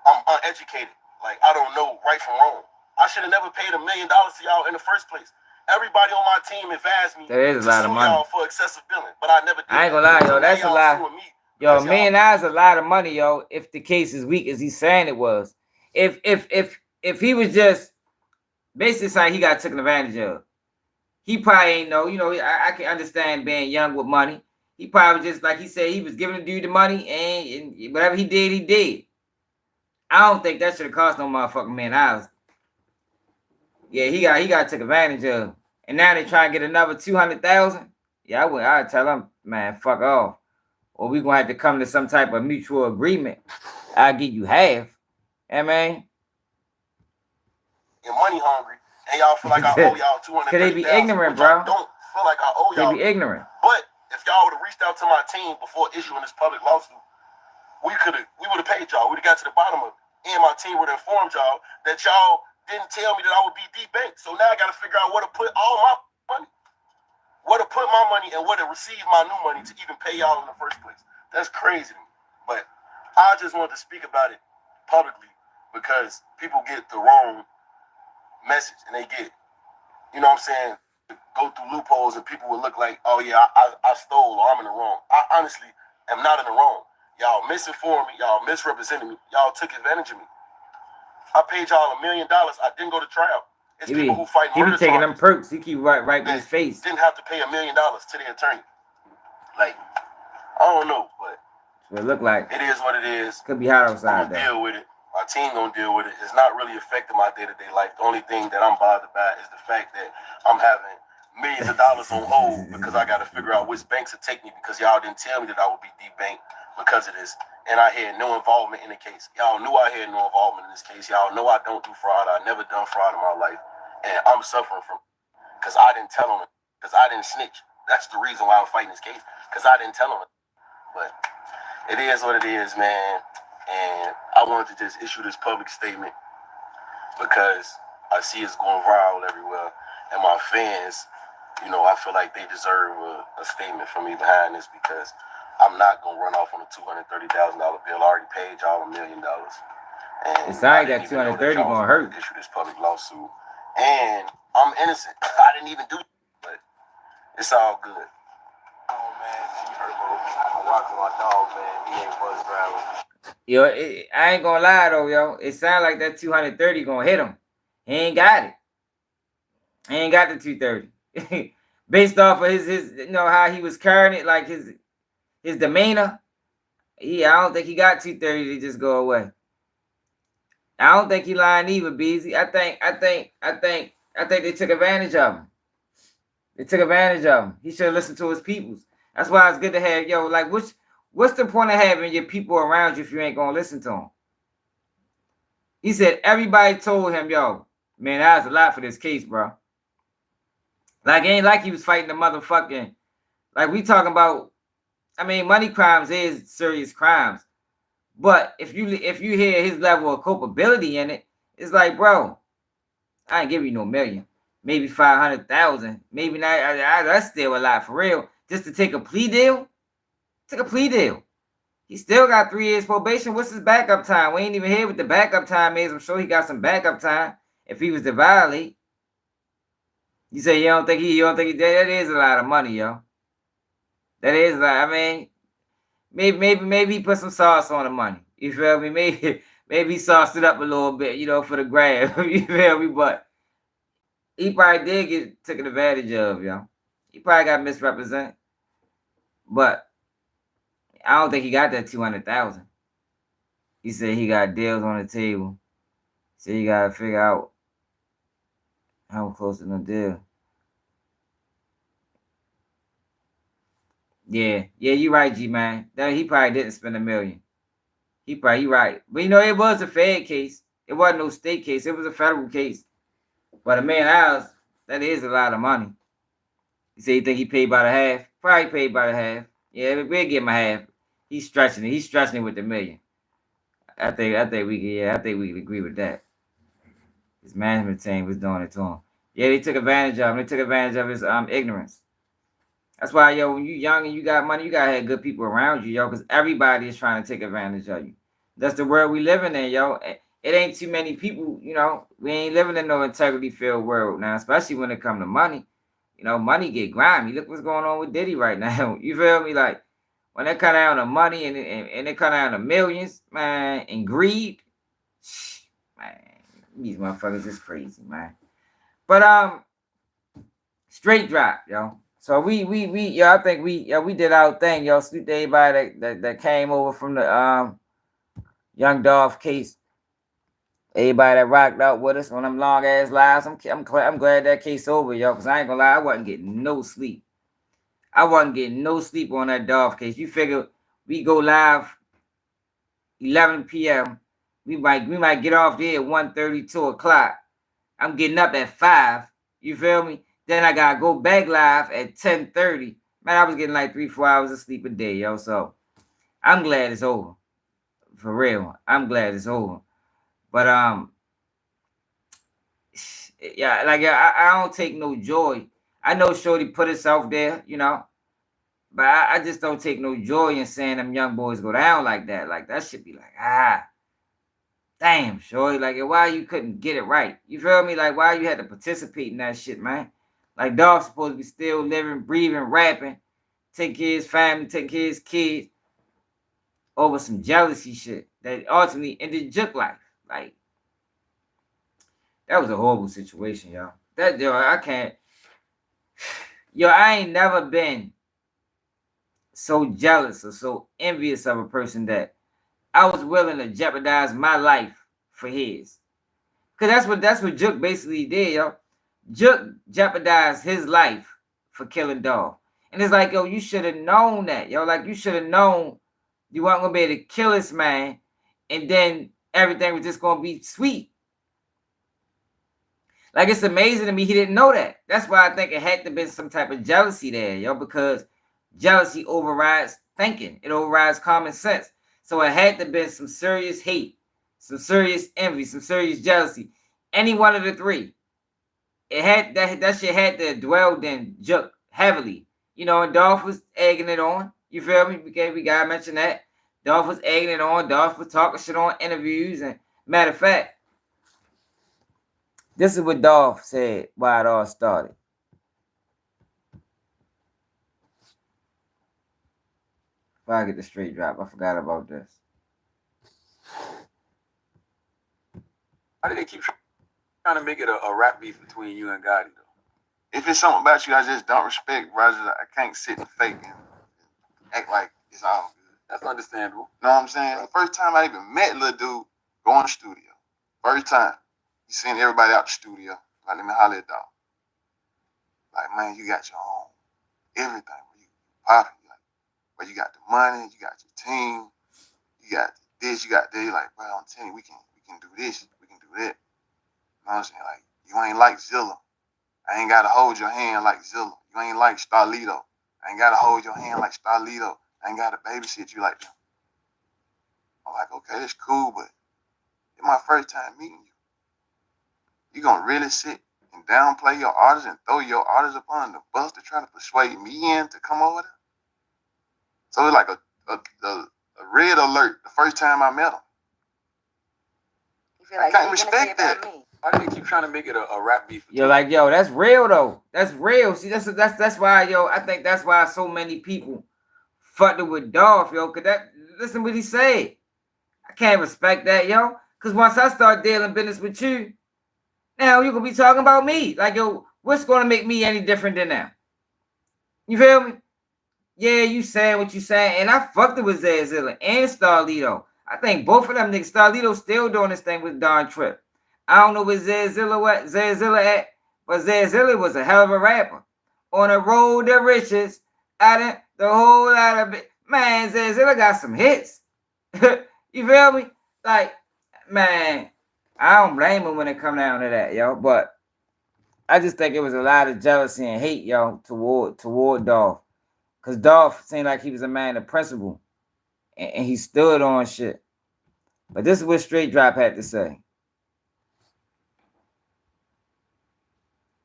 I'm uneducated. Like, I don't know right from wrong. I should have never paid $1 million to y'all in the first place. Everybody on my team advised me That is a lot to of sue money. y'all for excessive billing, but I never did. I ain't gonna lie, yo. So That's a now y'all lot. suing me Yo, because $1 million y'all- is a lot of money, yo. If the case is weak as he's saying it was, if he was just basically saying he got taken advantage of, he probably ain't know. You know, I can understand being young with money. He probably just like he said he was giving the dude the money, and whatever he did, he did. I don't think that should have cost no motherfucking $1 million. Yeah, he got took advantage of, and now they try to get another 200,000. Yeah, I'd tell him, man, fuck off, or we gonna have to come to some type of mutual agreement. I'll give you half. I mean, and money hungry, and y'all feel like I owe y'all 230,000. Cause they be ignorant, which I bro. don't feel like I owe They y'all. be ignorant. But if y'all would have reached out to my team before issuing this public lawsuit, we would have paid y'all. We'd have got to the bottom of it. And my team would have informed y'all that y'all didn't tell me that I would be debanked. So now I got to figure out where to put all my money. Where to put my money and where to receive my new money to even pay y'all in the first place. That's crazy to me. But I just wanted to speak about it publicly because people get the wrong message and they get, you know what I'm saying, go through loopholes and people will look like, oh yeah, I stole or I'm in the wrong. I honestly am not in the wrong. Y'all misinformed me. Y'all misrepresented me. Y'all took advantage of me. I paid y'all $1 million. I didn't go to trial. It's people who fight murder He be taking them charges perks. He keep right in his face. didn't have to pay $1 million to the attorney. Like, I don't know, but What it look like. it is what it is. Could be hot I'm outside gonna though. deal with it. My team gonna deal with it. It's not really affecting my day-to-day life. The only thing that I'm bothered by is the fact that I'm having millions of dollars on hold because I got to figure out which banks to take me because y'all didn't tell me that I would be debanked because of this. And I had no involvement in the case. Y'all knew I had no involvement in this case. Y'all know I don't do fraud. I never done fraud in my life. And I'm suffering from it because I didn't tell them, because I didn't snitch. That's the reason why I'm fighting this case, because I didn't tell them. But it is what it is, man. And I wanted to just issue this public statement because I see it's going viral everywhere. And my fans, you know, I feel like they deserve a statement from me behind this because I'm not going to run off on a $230,000 bill. I already paid y'all $1 million. And It sounds like that 230 gonna hurt. Issue this public lawsuit. And I'm innocent. I didn't even do it, but it's all good. Oh, man, see Herbo. I'm rocking my dog, man. He ain't bus driver. Yo, I ain't gonna lie though, yo. It sounds like that 230 gonna hit him. He ain't got it. He ain't got the 230. Based off of his you know how he was carrying it, like his demeanor. I don't think he got 230 to just go away. I don't think he lying either, Beezy. I think they took advantage of him. They took advantage of him. He should have listened to his peoples. That's why it's good to have, yo, like, what's the point of having your people around you if you ain't gonna listen to them? He said everybody told him, yo, man, that was a lot for this case, bro. Like, it ain't like he was fighting the motherfucking, like, we talking about, I mean, money crimes is serious crimes. But if you hear his level of culpability in it, it's like, bro, I ain't give you no million, maybe 500,000, maybe not. That's still a lot for real. Just to take a plea deal, He still got 3 years probation. What's his backup time? We ain't even hear what the backup time is. I'm sure he got some backup time. if he was to violate, you say you don't think that is a lot of money, yo. That is like, I mean, maybe he put some sauce on the money. You feel me? Maybe he sauced it up a little bit, you know, for the grab. You feel me? But he probably did get taken advantage of, yo. He probably got misrepresented. But I don't think he got that 200,000. He said he got deals on the table. So you gotta figure out how close to the deal. Yeah, you right, G man. That he probably didn't spend $1 million. You right. But you know, it was a Fed case. It wasn't no state case. It was a federal case. But $1 million, that is a lot of money. You say you think he paid by the half? Probably paid by the half. Yeah, we'll give him a half. He's stretching it. He's stretching it with the $1 million. I think we could agree with that. His management team was doing it to him. Yeah, they took advantage of him. They took advantage of his ignorance. That's why, yo, when you young and you got money, you gotta have good people around you, yo, because everybody is trying to take advantage of you. That's the world we living in, yo. It ain't too many people, you know. We ain't living in no integrity-filled world now, especially when it come to money. You know, money get grimy. Look what's going on with Diddy right now. You feel me? Like, when it come down to money and it come down to millions, man, and greed, man, these motherfuckers is crazy, man. But straight drop, yo. So I think we did our thing, yo. Salute to everybody that came over from the Young Dolph case. Everybody that rocked out with us on them long ass lives. I'm glad that case over, yo. Cause I ain't gonna lie, I wasn't getting no sleep. I wasn't getting no sleep on that Dolph case. You figure we go live 11 p.m. We might get off there at 1:30, 2 o'clock. I'm getting up at 5. You feel me? Then I gotta go back live at 10:30. Man, I was getting like 3-4 hours of sleep a day, yo. So I'm glad it's over. For real. I'm glad it's over. But yeah, like I don't take no joy. I know Shorty put herself there, you know. But I just don't take no joy in saying them young boys go down like that. Like that should be like, damn, Shorty. Like why you couldn't get it right? You feel me? Like why you had to participate in that shit, man? Like Dolph's supposed to be still living, breathing, rapping, take care of his family, take care of his kids over some jealousy shit that ultimately ended Juke life. Like that was a horrible situation, y'all. That yo, I can't. Yo, I ain't never been so jealous or so envious of a person that I was willing to jeopardize my life for his. Cause that's what Juke basically did, yo. Juke jeopardized his life for killing Dolph. And it's like, yo, you should have known that, yo. Like you should have known you weren't gonna be able to kill this man, and then everything was just gonna be sweet. Like it's amazing to me he didn't know that. That's why I think it had to be some type of jealousy there, yo, because jealousy overrides thinking. It overrides common sense. So it had to be some serious hate, some serious envy, some serious jealousy. Any one of the three. It had that shit had to dwell in Juke heavily. You know, and Dolph was egging it on. You feel me? We gotta mention that. Dolph was egging it on. Dolph was talking shit on interviews. And matter of fact, this is what Dolph said why it all started. If I get the straight drop, I forgot about this. Why do they keep trying to make it a rap beef between you and Gotti, though? If it's something about you I just don't respect, Roger, I can't sit and fake and act like it's all good. That's understandable. Know what I'm saying? The first time I even met little dude, go in the studio. First time. You seen everybody out the studio. Like, let me holler at dog. Like, man, you got your own everything. You popping. Like, but you got the money, you got your team, you got this, you got that. You're like, bro, I'm telling you, we can do this, we can do that. You know what I'm saying? Like, you ain't like Zilla. I ain't gotta hold your hand like Zilla. You ain't like Starlito. I ain't gotta hold your hand like Starlito. I ain't gotta babysit you like that. I'm like, okay, that's cool, but it's my first time meeting you. You gonna really sit and downplay your artist and throw your artist up on the bus to try to persuade me in to come over there? So it's like a red alert the first time I met him. You feel like I can't respect that. Why do they keep trying to make it a rap beef? You're like, yo, that's real though. That's real. See, that's why, yo, I think that's why so many people fucked it with Dolph, yo. Cause listen what he said. I can't respect that, yo. Cause once I start dealing business with you, now you gonna be talking about me. Like, yo, what's gonna make me any different than that? You feel me? Yeah, you saying what you saying, and I fucked it with Zilla and Starlito. I think both of them niggas. Starlito still doing this thing with Don Tripp. I don't know where Zilla at, but Zilla was a hell of a rapper. On the road to riches, the whole lot of it. Man, Zilla got some hits. You feel me? Like, man, I don't blame him when it come down to that, yo. But I just think it was a lot of jealousy and hate, yo, toward Dolph. Because Dolph seemed like he was a man of principle. And he stood on shit. But this is what Straight Drop had to say.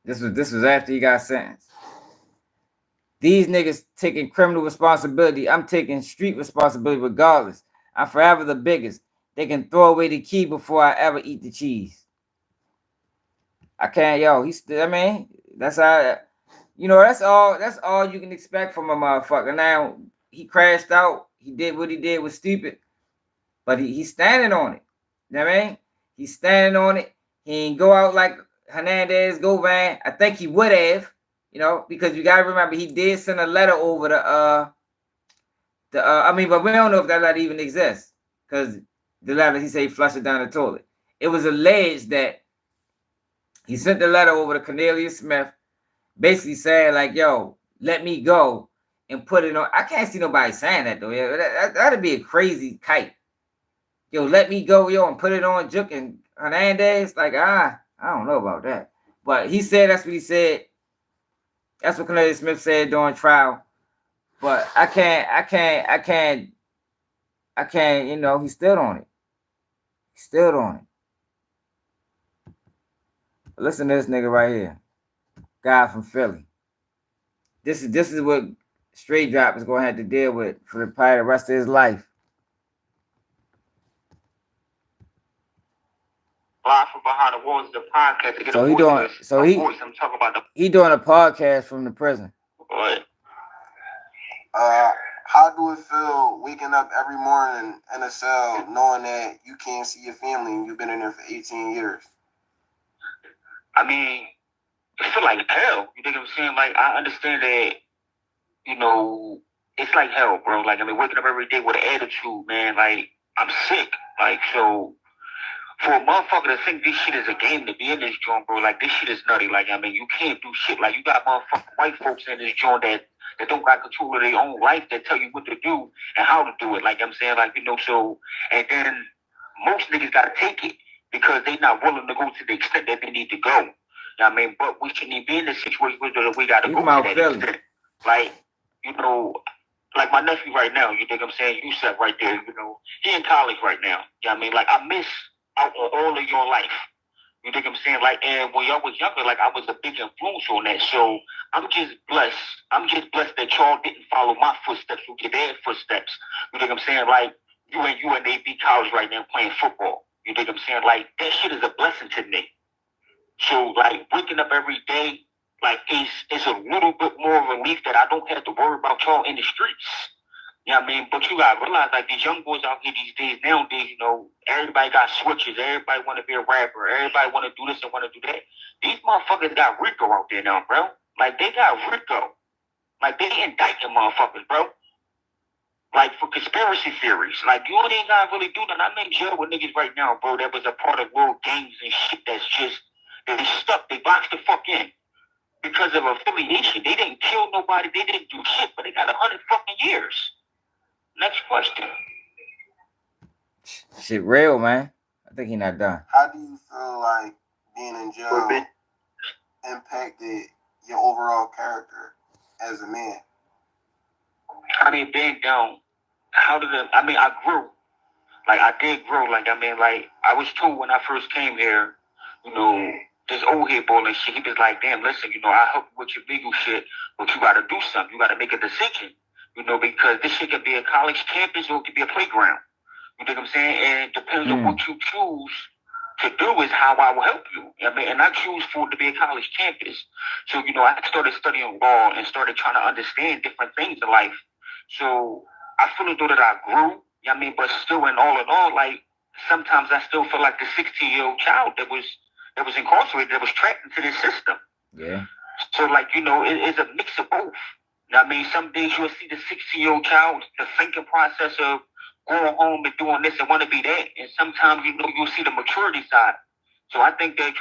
This was after he got sentenced. These niggas taking criminal responsibility. I'm taking street responsibility regardless. I'm forever the biggest. They can throw away the key before I ever eat the cheese. I can't, yo. I mean, that's how, you know, that's all you can expect from a motherfucker. Now, he crashed out. He did what he did was stupid. But he's standing on it. You know what I mean? He's standing on it. He ain't go out like Hernandez, Govan. I think he would have, you know, because you gotta remember he did send a letter over I mean, but we don't know if that letter even exists. Because the letter, he said he flushed it down the toilet. It was alleged that he sent the letter over to Cornelius Smith, basically saying, like, yo, let me go and put it on. I can't see nobody saying that, though. Yeah, that'd be a crazy kite. Yo, let me go, yo, and put it on Juk and Hernandez. Like, I don't know about that. But he said that's what he said. That's what Cornelius Smith said during trial. But I can't, you know, he stood on it. He stood on it. Listen to this nigga right here. Guy from Philly. This is what Straight Drop is gonna have to deal with for probably the rest of his life. Live from Behind the Walls, the podcast to get So a he voice. doing, so he, voice. I'm talking about he doing a podcast from the prison. What? How do it feel waking up every morning in a cell knowing that you can't see your family and you've been in there for 18 years? I mean, it feel like hell. You think I'm saying? Like, I understand that, you know, it's like hell, bro. Like, I mean, waking up every day with an attitude, man. Like, I'm sick. Like, so for a motherfucker to think this shit is a game to be in this joint, bro, like, this shit is nutty. Like, I mean, you can't do shit. Like, you got motherfucking white folks in this joint that don't got control of their own life, that tell you what to do and how to do it. Like I'm saying, like, you know, so, and then most niggas got to take it because they not willing to go to the extent that they need to go. You know what I mean? But we shouldn't even be in this situation where we got to go to that extent. Like, you know, like my nephew right now, you think I'm saying? You said right there, you know, he in college right now. You know what I mean? Like, I miss out on all of your life. You think I'm saying? Like, and when y'all was younger, like, I was a big influence on that. So I'm just blessed. I'm just blessed that y'all didn't follow my footsteps or your dad's footsteps. You think I'm saying? Like, you and they be college right now playing football. You think I'm saying? Like, that shit is a blessing to me. So, like, waking up every day, like, it's a little bit more relief that I don't have to worry about y'all in the streets. You know what I mean? But you gotta realize, like, these young boys out here these days, nowadays, you know, everybody got switches. Everybody want to be a rapper. Everybody want to do this and want to do that. These motherfuckers got Rico out there now, bro. Like, they got Rico. Like, they indicting motherfuckers, bro. Like, for conspiracy theories. Like, you ain't gotta really do that. I'm in jail with niggas right now, bro, that was a part of little gangs and shit that's just, they stuck, they boxed the fuck in. Because of affiliation. They didn't kill nobody. They didn't do shit, but they got 100 fucking years. Next question. Shit real, man. I think he not done. How do you feel like being in jail impacted your overall character as a man? I mean, being down, I grew. Like, I did grow. Like, I mean, like, I was told when I first came here, you know, this old head boy and shit, he was like, damn, listen, you know, I help with your legal shit, but you got to do something. You got to make a decision. You know, because this shit could be a college campus or it could be a playground. You think I'm saying? And it depends on what you choose to do is how I will help you. I mean, and I choose for it to be a college campus. So, I started studying law and started trying to understand different things in life. So I feel as though that I grew, but still in all, like sometimes I still feel like the 16-year-old child that was incarcerated, that was trapped into this system. Yeah. So like, it's a mix of both. Some days you'll see the 16-year-old child, the thinking process of going home and doing this and want to be that. And sometimes, you'll see the maturity side. So I think that,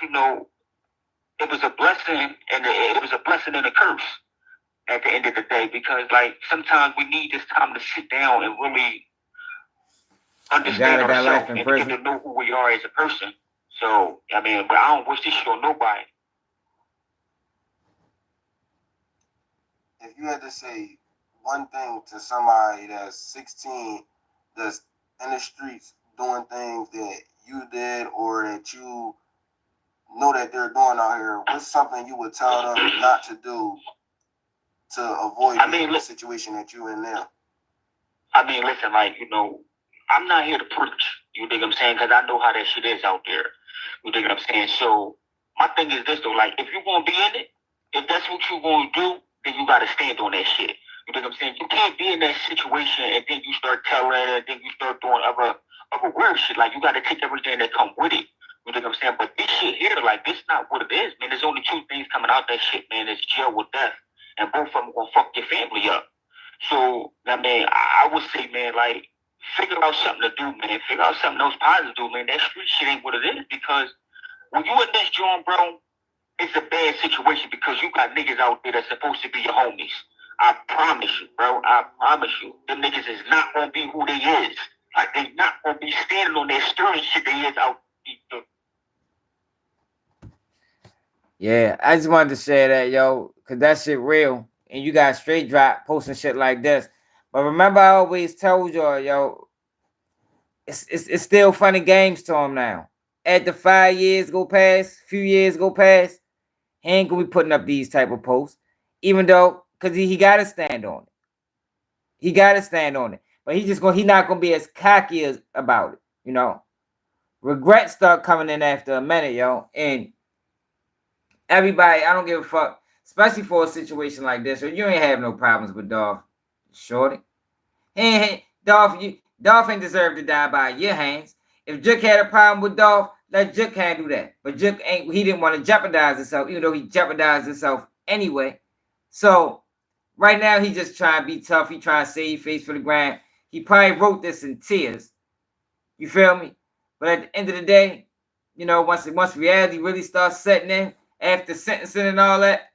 it was a blessing and it was a blessing and a curse at the end of the day, because like sometimes we need this time to sit down and really understand ourselves and get to know who we are as a person. So, but I don't wish this shit on nobody. If you had to say one thing to somebody that's 16, that's in the streets doing things that you did or that you know that they're doing out here, what's something you would tell them not to do to avoid the situation that you in now? Listen, like, I'm not here to preach. You dig what I'm saying? Because I know how that shit is out there. You dig what I'm saying? So my thing is this, though. Like, if you're going to be in it, if that's what you're going to do, then you got to stand on that shit. You dig what I'm saying? You can't be in that situation and then you start telling and then you start doing other weird shit. Like, you got to take everything that come with it. You dig what I'm saying? But this shit here, like, this not what it is, man. There's only two things coming out that shit, man. It's jail with death. And both of them going to fuck your family up. So, I would say, man, like, figure out something to do, man. Figure out something else positive to do, man. That street shit ain't what it is, because when you in this joint, bro, it's a bad situation because you got niggas out there that's supposed to be your homies. I promise you, bro. I promise you. Them niggas is not going to be who they is. Like, they not going to be standing on that stirring shit they is out there. Yeah, I just wanted to share that, yo, because that shit real. And you got straight drop posting shit like this. But remember, I always told y'all, yo, it's still funny games to him now. After 5 years go past, few years go past, he ain't gonna be putting up these type of posts. Even though, because he got to stand on it. He got to stand on it. But he not gonna be as cocky as about it, Regrets start coming in after a minute, yo. And everybody, I don't give a fuck, especially for a situation like this. So you ain't have no problems with Dolph, shorty. Dolph ain't deserve to die by your hands. If Juk had a problem with Dolph, let Juk handle that. But Juk he didn't want to jeopardize himself, even though he jeopardized himself anyway. So right now he just trying to be tough. He trying to save face for the gram. He probably wrote this in tears. You feel me? But at the end of the day, once reality really starts setting in after sentencing and all that,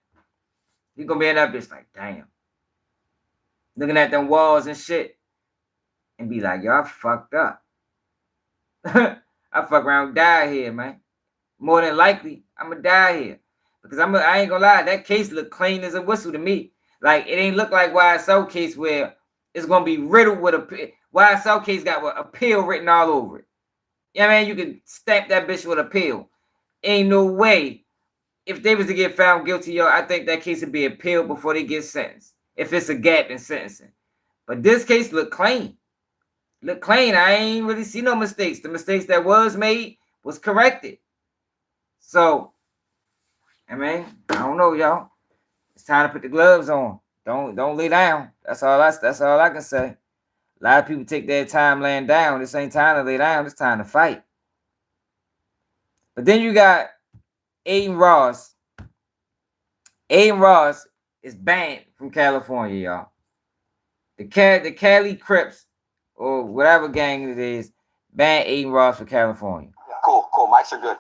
you're gonna be in that bitch like, damn. Looking at them walls and shit and be like, yo, I fucked up. I fuck around and die here, man. More than likely, I'm gonna die here. Because I ain't gonna lie, that case look clean as a whistle to me. Like, it ain't look like YSL case where it's gonna be riddled with YSL case got a pill written all over it. Yeah, man, you can stamp that bitch with a pill. Ain't no way. If they was to get found guilty, yo, I think that case would be appealed before they get sentenced. If it's a gap in sentencing. But this case look clean. Look clean. I ain't really see no mistakes. The mistakes that was made was corrected. So, I don't know, y'all. It's time to put the gloves on. Don't lay down. That's all I can say. A lot of people take their time laying down. This ain't time to lay down. It's time to fight. But then you got Aiden Ross. Aiden Ross is banned from California, y'all. The Cali Crips, or whatever gang it is, banned Aiden Ross from California. Cool. Mics are good.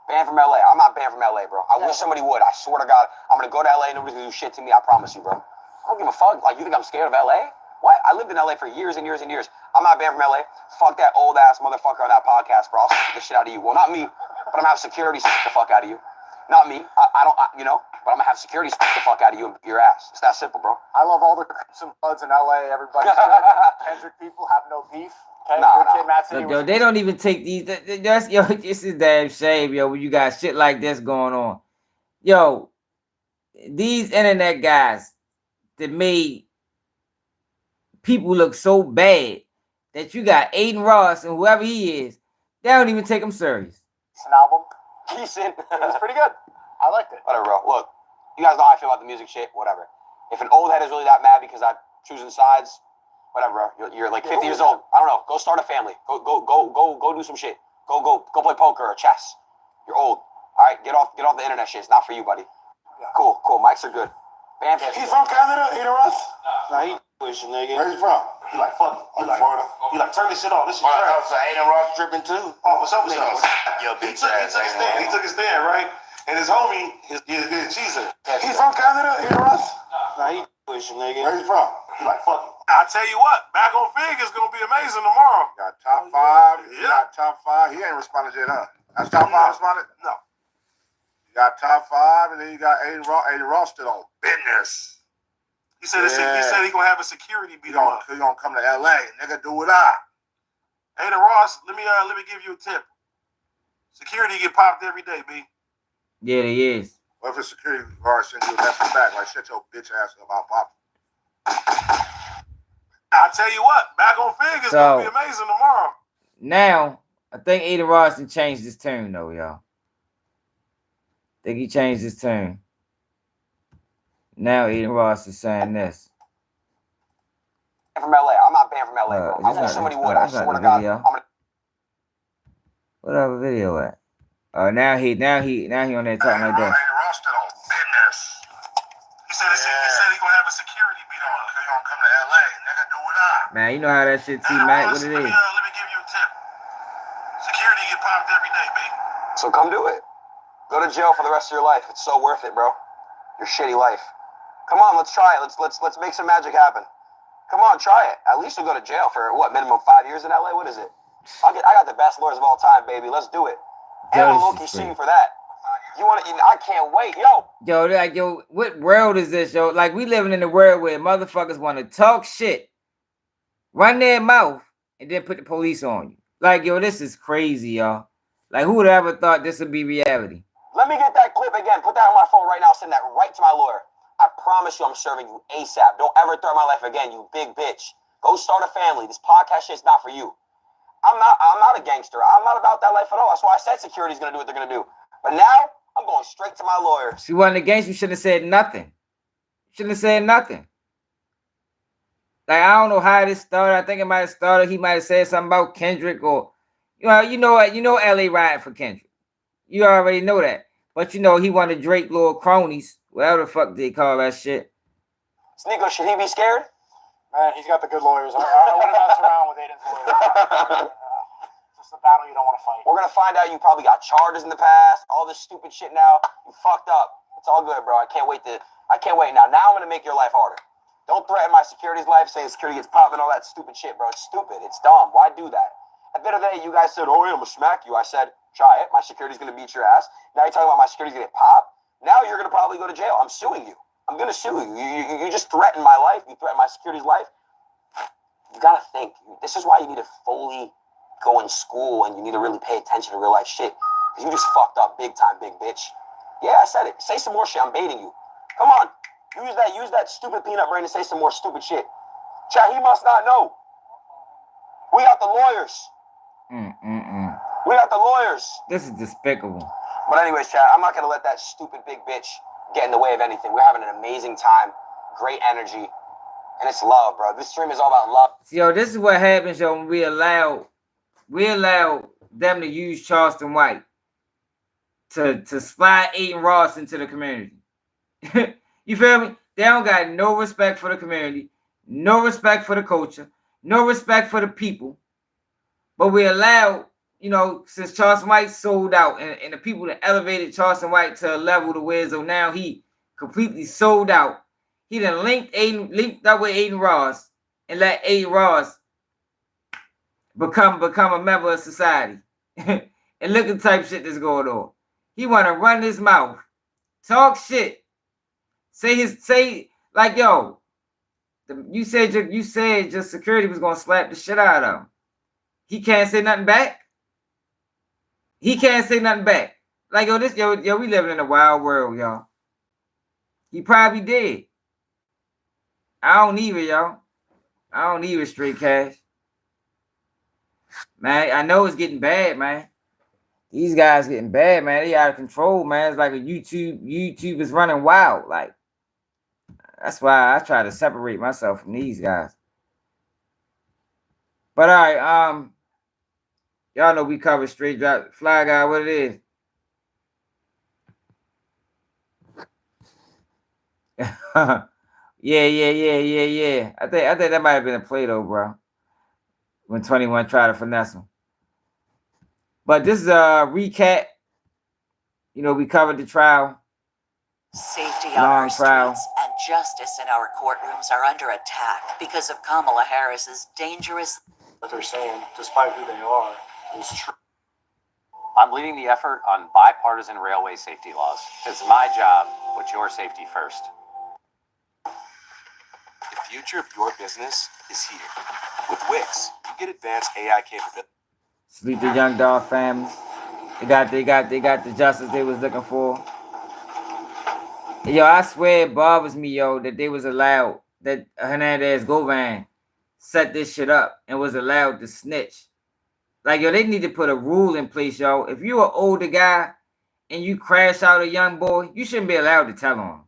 Banned from LA. I'm not banned from LA, bro. I wish somebody would. I swear to God, I'm gonna go to LA and nobody's gonna do shit to me. I promise you, bro. I don't give a fuck. Like, you think I'm scared of LA? What? I lived in LA for years and years and years. I'm not banned from LA. Fuck that old ass motherfucker on that podcast, bro. I'll stick the shit out of you. Well, not me, but I'm gonna have security stick the fuck out of you. Not me. I don't, but I'm gonna have security stick the fuck out of you and your ass. It's that simple, bro. I love all the Crips and Bloods in LA. Everybody's good. Kendrick people have no beef. Okay, Look, yo, they don't even take these. This is damn shame, yo, when you got shit like this going on. Yo, these internet guys that made people look so bad that you got Aiden Ross and whoever he is, they don't even take him serious. It's an album. Decent. It was pretty good. I liked it. Whatever, bro. Look, you guys know how I feel about the music shit. Whatever. If an old head is really that mad because I'm choosing sides, whatever, bro. You're like 50 years old. I don't know. Go start a family. Go do some shit. Go play poker or chess. You're old. All right, get off the internet shit. It's not for you, buddy. Yeah. Cool. Mics are good. Bam. He's from Canada, Aiden Ross? Nah, he wish, nigga. Where he from? He like, fuck it. He like, Florida. he like, turn this shit off. This shit Oh, trash. so Aiden Ross tripping too? Oh, for sure. Yo, He bitch took ass. his stand. He took his stand, right? And his homie, his cheeser. He's from Canada, Aiden Ross? Nah, he wish, nigga. Where he from? He like, fuck it. I tell you what, back on Fig is gonna be amazing tomorrow. Got top five. Yeah. You got top five. He ain't responded yet, huh? That's top five responded? No. You got top five, and then you got Aiden Ross. Aiden Ross still on business. He said he gonna have a security beat He him up. gonna come to LA. Nigga, do what I. Aiden Ross, let me give you a tip. Security get popped every day, B. Yeah, they is. What if a security guard sends you a message back like, shut your bitch ass about pop? I tell you what, back on Fig is gonna be amazing tomorrow. Now, I think Aiden Ross done changed his tune though, y'all. I think he changed his tune. Now Aiden Ross is saying this. From LA. I'm not banned from LA, bro. I wish somebody would. I swear to God. Whatever video at? Oh, now he on there talking like that. Aiden Ross still on business. He said he gonna have a security beat him up. He gonna come to LA. Nigga, do what I. Man, you know how that shit T-Mac, what it Let is. me give you a tip. Security get popped every day, B. So come do it. Go to jail for the rest of your life. It's so worth it, bro. Your shitty life. Come on, let's try it. Let's make some magic happen. Come on, try it. At least you'll go to jail for what, minimum 5 years in LA? What is it? I got the best lawyers of all time, baby. Let's do it. And I'm low-key sue you for that. You want to? I can't wait, Yo, what world is this, yo? Like, we living in a world where motherfuckers want to talk shit, run their mouth, and then put the police on you. Like, yo, this is crazy, y'all. Like, who would have ever thought this would be reality? Let me get that clip again. Put that on my phone right now. Send that right to my lawyer. I promise you I'm serving you ASAP. Don't ever threaten my life again, you big bitch. Go start a family. This podcast shit's not for you. I'm not a gangster. I'm not about that life at all. That's why I said security's gonna do what they're gonna do. But now I'm going straight to my lawyers. She wasn't against you, shouldn't have said nothing. Shouldn't have said nothing. Like, I don't know how this started. I think it might have started. He might have said something about Kendrick, or you know LA riding for Kendrick. You already know that. But you know he wanted Drake little cronies, whatever the fuck they call that shit. Sneeko, should he be scared? Man, he's got the good lawyers. I wouldn't mess around with Aiden's lawyers. It's just a battle you don't want to fight. We're gonna find out you probably got charges in the past, all this stupid shit now. You fucked up. It's all good, bro. I can't wait now. Now I'm gonna make your life harder. Don't threaten my security's life, saying security gets popped and all that stupid shit, bro. It's stupid. It's dumb. Why do that? At the end of the day, you guys said, oh, yeah, I'm gonna smack you. I said, try it. My security's gonna beat your ass. Now you're talking about my security's gonna get popped. Now you're gonna probably go to jail. I'm suing you. I'm gonna sue you. You just threatened my life. You threatened my security's life. You gotta think. This is why you need to fully go in school and you need to really pay attention to real life shit. Because you just fucked up big time, big bitch. Yeah, I said it. Say some more shit. I'm baiting you. Come on. Use that stupid peanut brain to say some more stupid shit. Chat, he must not know. We got the lawyers. We got the lawyers. This is despicable. But anyways, chat, I'm not gonna let that stupid big bitch get in the way of anything. We're having an amazing time, great energy, and it's love, bro. This stream is all about love. See, yo, this is what happens, yo, when we allow them to use Charleston White to slide Aiden Ross into the community. You feel me? They don't got no respect for the community, no respect for the culture, no respect for the people. But we allow, since Charleston White sold out and the people that elevated Charleston White to a level to where so now he completely sold out. He done linked up with Aiden Ross and let Aiden Ross become a member of society. And look at the type of shit that's going on. He want to run his mouth, talk shit, say like, yo, you said your security was gonna slap the shit out of him. He can't say nothing back. He can't say nothing back. Like, yo, we living in a wild world, y'all. He probably did. I don't need it, y'all. I don't need it, straight cash. Man, I know it's getting bad, man. These guys getting bad, man. They out of control, man. It's like a YouTube is running wild. Like, that's why I try to separate myself from these guys. But all right, y'all know we cover straight drop fly guy. What it is? Yeah. I think that might have been a play though, bro. When 21 tried to finesse him. But this is a recap. You know, we covered the trial. Safety on our streets and justice in our courtrooms are under attack because of Kamala Harris's dangerous... What they're saying, despite who they are, is true. I'm leading the effort on bipartisan railway safety laws. It's my job, but your safety first. The future of your business is here. With Wix, you get advanced AI capabilities. Sleep the young Dolph family. They got the justice they was looking for. Yo, I swear it bothers me, yo, that they was allowed, that Hernandez Govan set this shit up and was allowed to snitch. Like, yo, they need to put a rule in place, yo. If you're an older guy and you crash out a young boy, you shouldn't be allowed to tell on him.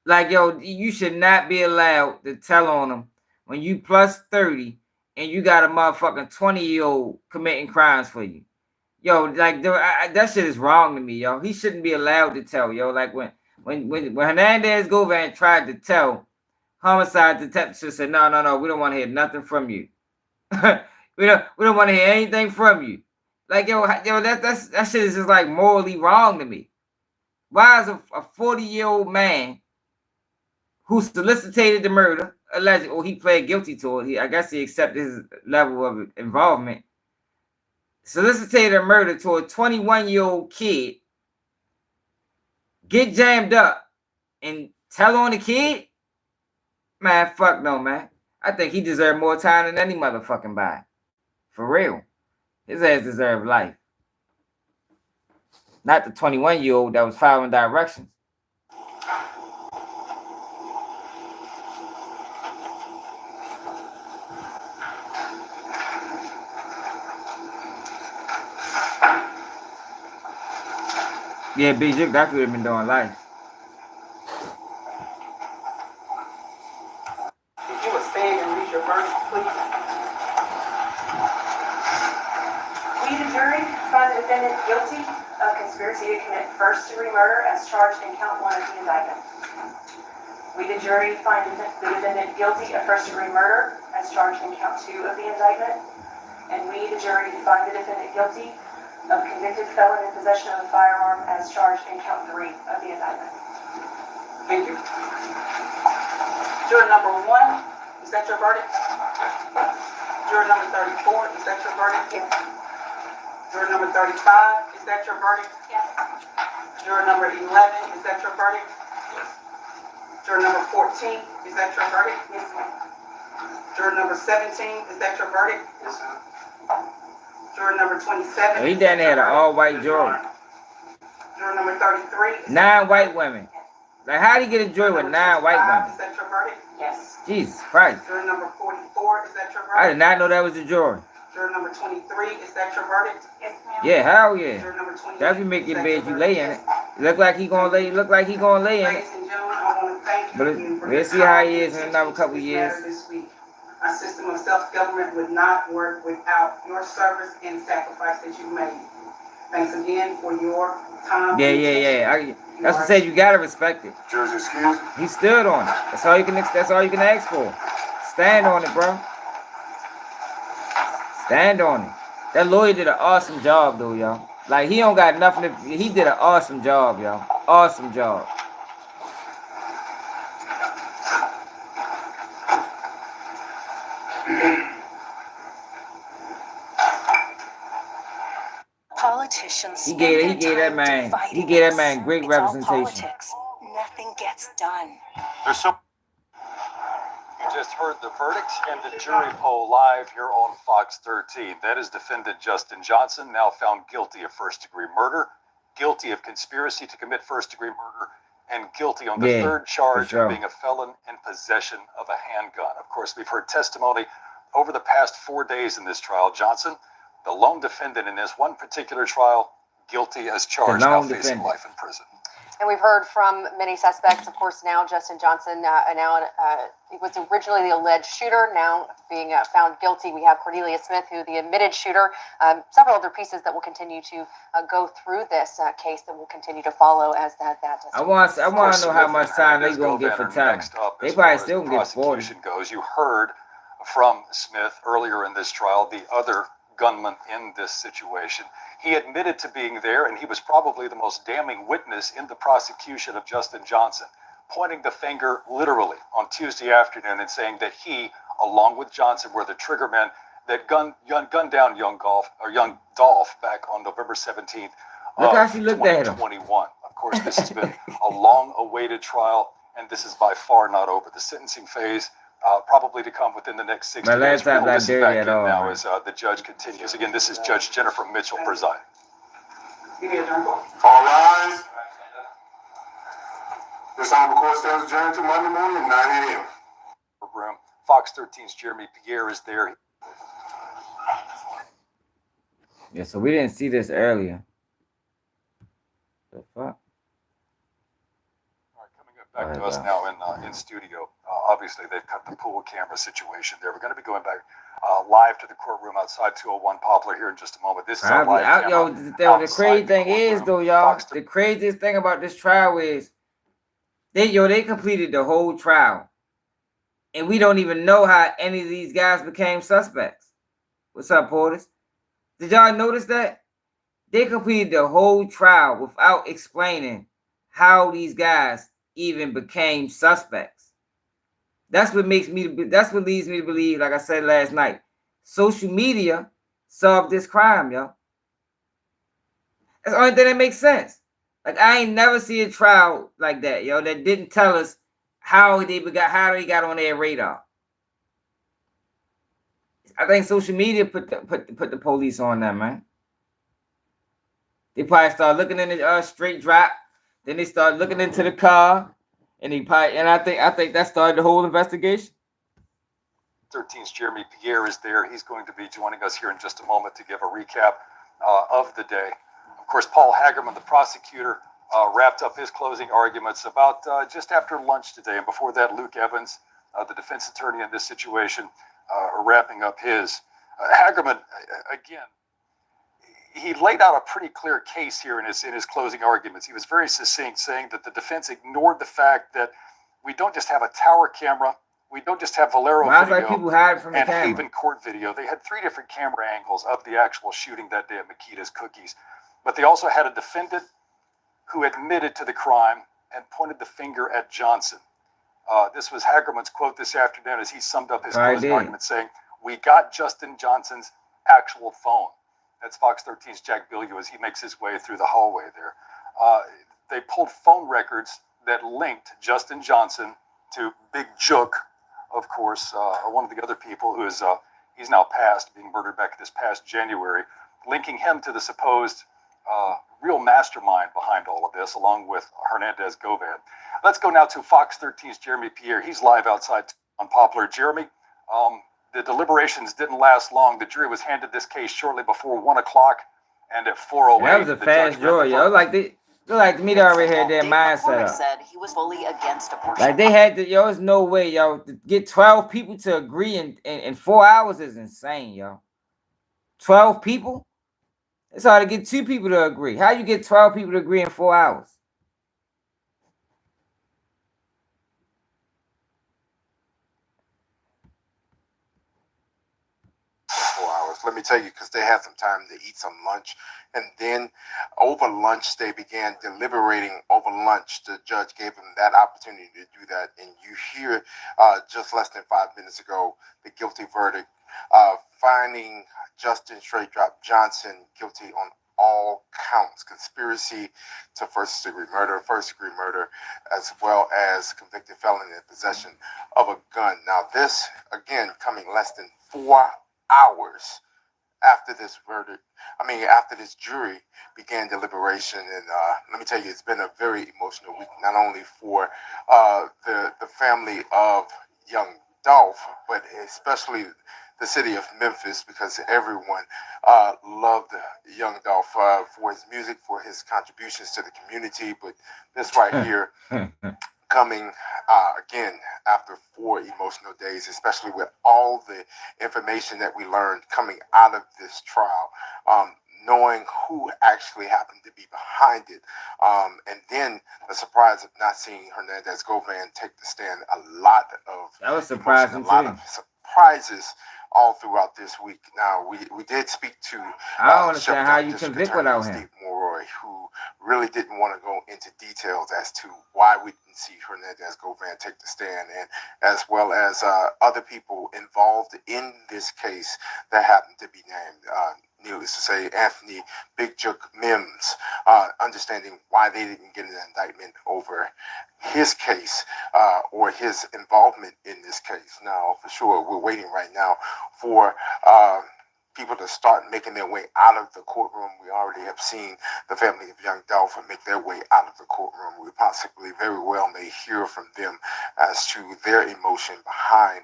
Like, yo, you should not be allowed to tell on him when you plus 30 and you got a motherfucking 20-year-old committing crimes for you. Yo, like, that shit is wrong to me, yo. He shouldn't be allowed to tell, yo. Like, when Hernandez Govan tried to tell, homicide detective said, no, we don't want to hear nothing from you. we don't want to hear anything from you. Like, yo, that shit is just like morally wrong to me. Why is a 40-year-old man who solicited the murder, alleged, or he pled guilty to it, I guess he accepted his level of involvement, solicited a murder to a 21-year-old kid, get jammed up and tell on the kid? Man, fuck no, man. I think he deserved more time than any motherfucking body. For real. His ass deserved life. Not the 21-year-old that was following directions. Yeah, Big Jig, that's what they've been doing life. If you would stand and read your verdict, please. We, the jury, find the defendant guilty of conspiracy to commit first-degree murder as charged in count 1 of the indictment. We, the jury, find the defendant guilty of first-degree murder as charged in count 2 of the indictment. And we, the jury, find the defendant guilty of convicted felon in possession of a firearm as charged in count 3 of the indictment. Thank you. Juror number 1, is that your verdict? Juror number 34, is that your verdict? Yes. Juror number 35, is that your verdict? Yes. Juror number 11, is that your verdict? Yes. Juror number 14, is that your verdict? Yes, ma'am. Juror number 17, is that your verdict? Yes, ma'am. Juror number 27. He down there, an all-white jury. Juror number 33. 9 white women. Like, how do you get a jury with 9 white women? Is that your verdict? Yes. Jesus Christ. Juror number 44. Is that your verdict? I did not know that was the jury. Juror number 23. Is that your verdict? Yes, ma'am. Yeah, hell yeah. Juror number 28. That's you make your bed, you lay in it. Look like he gonna lay in it. Ladies and gentlemen, I want to thank you. But we'll see how he is in another couple of years. This week. Our system of self-government would not work without your service and sacrifice that you made. Thanks again for your time. Yeah. That's what I said. You gotta respect it. Judge, excuse me. He stood on it. That's all you can ask for. Stand on it, bro. Stand on it. That lawyer did an awesome job, though, y'all. Like, he don't got nothing to... He did an awesome job, y'all. Awesome job. Politicians He gave that man great representation. politics. Nothing gets done. There's so. You just heard the verdict and the jury poll live here on Fox 13. That is defendant Justin Johnson, now found guilty of first-degree murder, guilty of conspiracy to commit first-degree murder, and guilty on the third charge of being a felon in possession of a handgun. Of course, we've heard testimony over the past 4 days in this trial. Johnson The lone defendant in this one particular trial, guilty as charged, now facing life in prison. And we've heard from many suspects. Of course, now Justin Johnson, was originally the alleged shooter, now being found guilty. We have Cornelia Smith, who the admitted shooter. Several other pieces that will continue to go through this case that will continue to follow as that. I want to know how much time they're going to get for time. They probably still get 40. Goes. You heard from Smith earlier in this trial, the other gunman in this situation. He admitted to being there, and he was probably the most damning witness in the prosecution of Justin Johnson, pointing the finger literally on Tuesday afternoon and saying that he, along with Johnson, were the triggermen that gunned down young Dolph back on November 17th Look how she looked at him. 2021. Of course, this has been a long-awaited trial, and this is by far not over. The sentencing phase probably to come within the next 60 days. last time We'll I listen did back at in all, now man. as the judge continues. Again, this is Judge Jennifer Mitchell presiding. All rise. This honorable court stands adjourned to Monday morning at 9 a.m. Room. Fox 13's Jeremy Pierre is there. Yeah, so we didn't see this earlier. The fuck? Back to us now in studio. Obviously, they've cut the pool camera situation there. We're going to be going back live to the courtroom outside 201 Poplar here in just a moment. This is our live camera. The crazy thing is, though, y'all, the craziest thing about this trial is they completed the whole trial, and we don't even know how any of these guys became suspects. What's up, Portis? Did y'all notice that? They completed the whole trial without explaining how these guys even became suspects. That's what leads me to believe, like I said last night, social media solved this crime, yo. That's the only thing that makes sense. Like, I ain't never see a trial like that, yo, that didn't tell us how they got on their radar. I think social media put the police on them, man. They probably started looking in the straight drop. Then they started looking into the car, and I think that started the whole investigation. 13's Jeremy Pierre is there. He's going to be joining us here in just a moment to give a recap of the day. Of course, Paul Hagerman, the prosecutor, wrapped up his closing arguments about just after lunch today. And before that, Luke Evans, the defense attorney in this situation, wrapping up his. Hagerman, again, he laid out a pretty clear case here in his closing arguments. He was very succinct, saying that the defense ignored the fact that we don't just have a tower camera, we don't just have Valero video like people hide from the and camera. Haven court video. They had 3 different camera angles of the actual shooting that day at Makita's Cookies. But they also had a defendant who admitted to the crime and pointed the finger at Johnson. This was Hagerman's quote this afternoon as he summed up his closing argument, saying, "We got Justin Johnson's actual phone." That's Fox 13's Jack Bilyeu as he makes his way through the hallway there. They pulled phone records that linked Justin Johnson to Big Jook, of course, one of the other people who is he's now passed, being murdered back this past January, linking him to the supposed real mastermind behind all of this, along with Hernandez Govan. Let's go now to Fox 13's Jeremy Pierre. He's live outside on Poplar. Jeremy, the deliberations didn't last long. The jury was handed this case shortly before 1 o'clock, and at 4:08, that was a fast jury, yo. Like to me, they already had their mindset up. Said he was fully against abortion. Like they had to, yo. There's no way, yo. To get 12 people to agree in 4 hours is insane, yo. 12 people? It's hard to get 2 people to agree. How you get 12 people to agree in 4 hours? Let me tell you, because they had some time to eat some lunch. And then over lunch, they began deliberating over lunch. The judge gave them that opportunity to do that. And you hear just less than 5 minutes ago, the guilty verdict, finding Justin Straight Drop Johnson guilty on all counts: conspiracy to first degree murder, as well as convicted felon in possession of a gun. Now this, again, coming less than 4 hours after this verdict, after this jury began deliberation. And let me tell you, it's been a very emotional week, not only for the family of young Dolph, but especially the city of Memphis, because everyone loved young Dolph for his music, for his contributions to the community. But this right here, coming again after 4 emotional days, especially with all the information that we learned coming out of this trial, knowing who actually happened to be behind it, and then the surprise of not seeing Hernandez Govan take the stand. A lot of that was surprising, a lot of surprises all throughout this week. Now, we did speak to I don't understand how you convict without him. Steve Morroy, who really didn't want to go into details as to why we didn't see Hernandez Govan take the stand, and as well as other people involved in this case that happened to be named. Needless to say, Anthony Big Jook Mims, understanding why they didn't get an indictment over his case or his involvement in this case. Now, for sure, we're waiting right now for people to start making their way out of the courtroom. We already have seen the family of young Dolph make their way out of the courtroom. We possibly very well may hear from them as to their emotion behind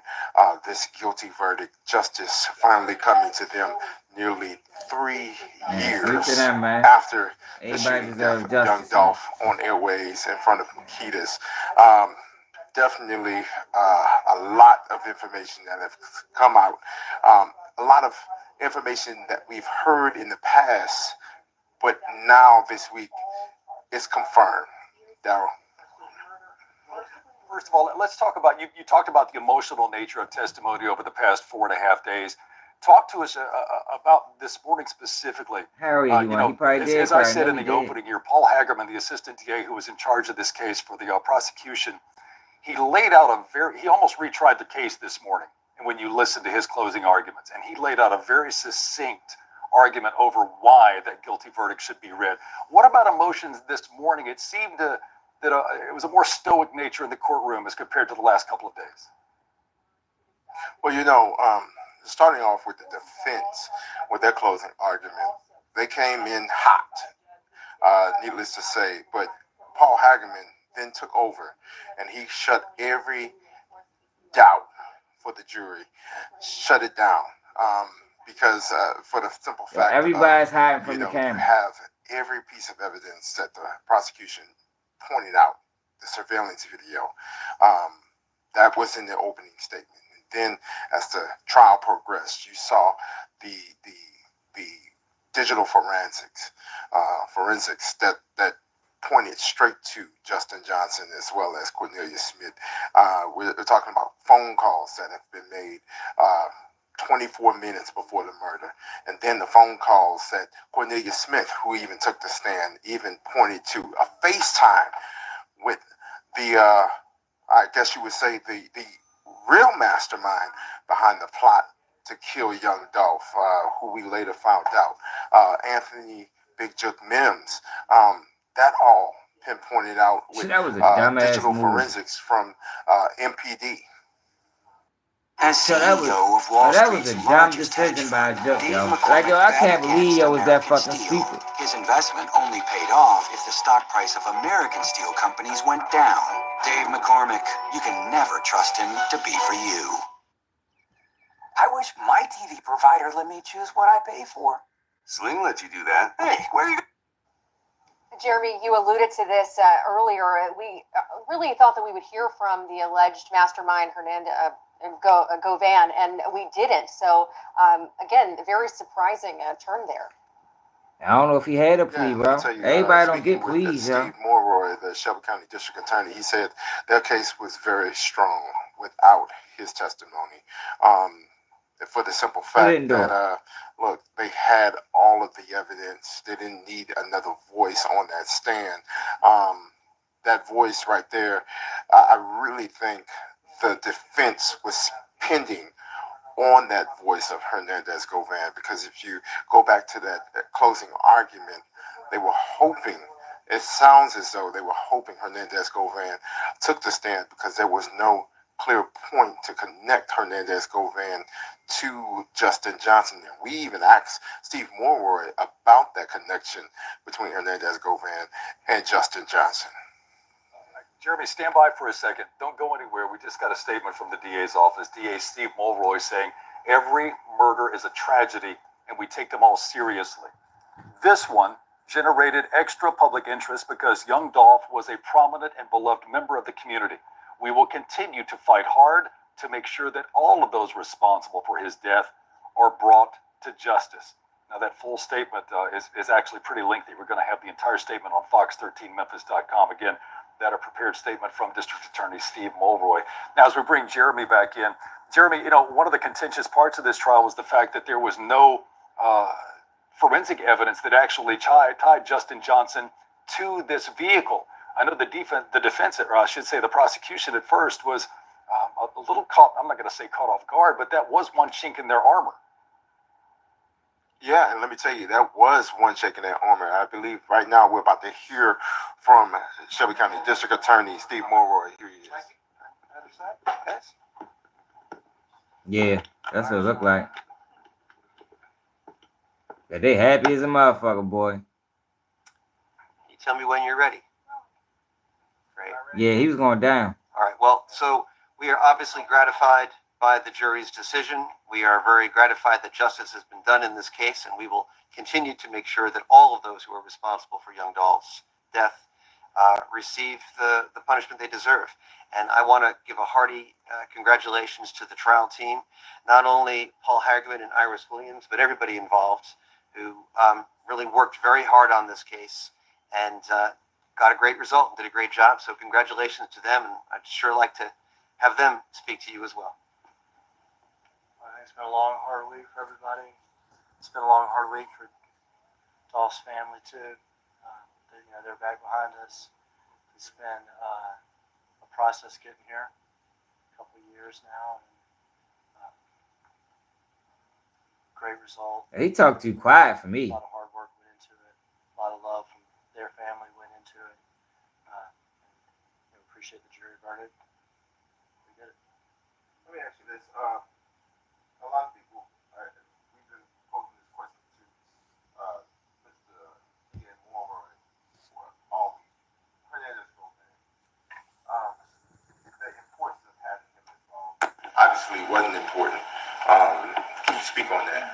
this guilty verdict. Justice finally coming to them nearly 3 years after the shooting death of young Dolph on airways in front of Makeda's. Definitely a lot of information that have come out. A lot of information that we've heard in the past, but now this week it's confirmed. Daryl. First of all, let's talk about, you talked about the emotional nature of testimony over the past 4.5 days. Talk to us about this morning specifically. Harry, as I said in the opening here, Paul Hagerman, the assistant DA who was in charge of this case for the prosecution, he laid out he almost retried the case this morning. And when you listen to his closing arguments, and he laid out a very succinct argument over why that guilty verdict should be read. What about emotions this morning? It seemed that it was a more stoic nature in the courtroom as compared to the last couple of days. Well, starting off with the defense, with their closing argument, they came in hot, needless to say. But Paul Hagerman then took over, and he shut every doubt for the jury, shut it down, because for the simple fact everybody's hiding from the camera. You have every piece of evidence that the prosecution pointed out, the surveillance video, that was in their opening statement. And then as the trial progressed, you saw the digital forensics that pointed straight to Justin Johnson as well as Cornelia Smith. We're talking about phone calls that have been made 24 minutes before the murder. And then the phone calls that Cornelia Smith, who even took the stand, even pointed to a FaceTime with the, I guess you would say, the real mastermind behind the plot to kill young Dolph, who we later found out, Anthony Big Jook Mims. That all pinpointed out with digital forensics from MPD. That was a dumb decision by Jook, yo. Like, yo, I can't believe yo was that fucking stupid. His investment only paid off if the stock price of American steel companies went down. Dave McCormick, you can never trust him to be for you. I wish my TV provider let me choose what I pay for. Sling let you do that. Hey, where are you? Jeremy, you alluded to this earlier. We really thought that we would hear from the alleged mastermind, Hernandez Govan, and we didn't. So, again, very surprising turn there. I don't know if he had a plea, bro. Everybody don't get pleas, yo. Steve Morroy, the Shelby County District Attorney, he said their case was very strong without his testimony. For the simple fact that, look, they had all of the evidence. They didn't need another voice on that stand. That voice right there, I really think the defense was pending on that voice of Hernandez Govan, because if you go back to that closing argument, they were hoping, it sounds as though they were hoping Hernandez Govan took the stand because there was no clear point to connect Hernandez Govan to Justin Johnson. And we even asked Steve Morroy about that connection between Hernandez Govan and Justin Johnson. Jeremy, stand by for a second. Don't go anywhere. We just got a statement from the DA's office. DA Steve Mulroy saying Every murder is a tragedy, and we take them all seriously. This one generated extra public interest because young Dolph was a prominent and beloved member of the community. We will continue to fight hard to make sure that all of those responsible for his death are brought to justice. Now, that full statement is actually pretty lengthy. We're going to have the entire statement on fox13memphis.com. Again, that a prepared statement from District Attorney Steve Mulroy. Now, as we bring Jeremy back in, Jeremy, you know, one of the contentious parts of this trial was the fact that there was no forensic evidence that actually tied Justin Johnson to this vehicle. I know the defense, or I should say the prosecution at first was a little caught, I'm not going to say caught off guard, but that was one chink in their armor. Yeah, and let me tell you, that was one chink in their armor. I believe right now we're about to hear from Shelby County District Attorney Steve Mulroy. Here he is. Yeah, that's what it looked like. Yeah, they happy as a motherfucker, boy. You tell me when you're ready. Great. Yeah, he was going down. All right. Well, so we are obviously gratified by the jury's decision. We are very gratified that justice has been done in this case, and we will continue to make sure that all of those who are responsible for young Dolph's death receive the punishment they deserve. And I want to give a hearty congratulations to the trial team, not only Paul Hagerman and Iris Williams, but everybody involved who really worked very hard on this case and got a great result and did a great job. So congratulations to them, and I'd sure like to have them speak to you as well. It's been a long, hard week for everybody. It's been a long, hard week for Dolph's family too. They're back behind us. It's been a process getting here, a couple of years now. And, great result. He talked too quiet for me. A lot of hard work went into it. A lot of love from their family went into it. Appreciate the jury verdict. We did it. Let me ask you this. A lot of people, we've been posing this question to Mr. Ian Mulroy for all week. Hernandez goes in. The importance of having him involved obviously wasn't important. Can you speak on that?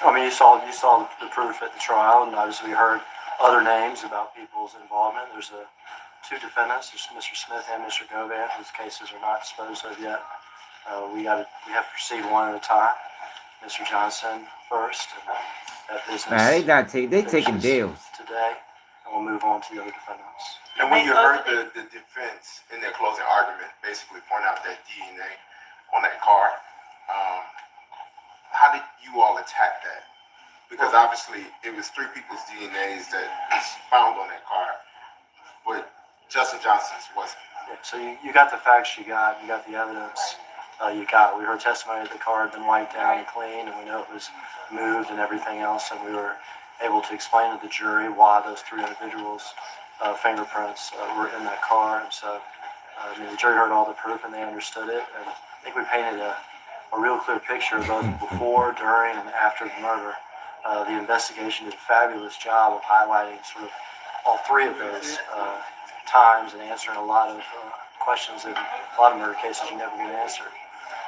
I mean, you saw the proof at the trial, and obviously we heard other names about people's involvement. There's two defendants, there's Mr. Smith and Mr. Govan, whose cases are not disposed of yet. We have to proceed one at a time. Mr. Johnson first, and that business. Man, they taking deals Today, and we'll move on to the other defendants. And when you heard the defense in their closing argument basically point out that DNA on that car, how did you all attack that? Because obviously it was three people's DNAs that was found on that car, but Justin Johnson's wasn't. Yeah, so you got the facts you got the evidence you got. We heard testimony that the car had been wiped down and cleaned, and we know it was moved and everything else, and we were able to explain to the jury why those three individuals' fingerprints were in that car. And so the jury heard all the proof and they understood it, and I think we painted a real clear picture both before, during, and after the murder. The investigation did a fabulous job of highlighting sort of all three of those times and answering a lot of questions that a lot of murder cases you never get answered.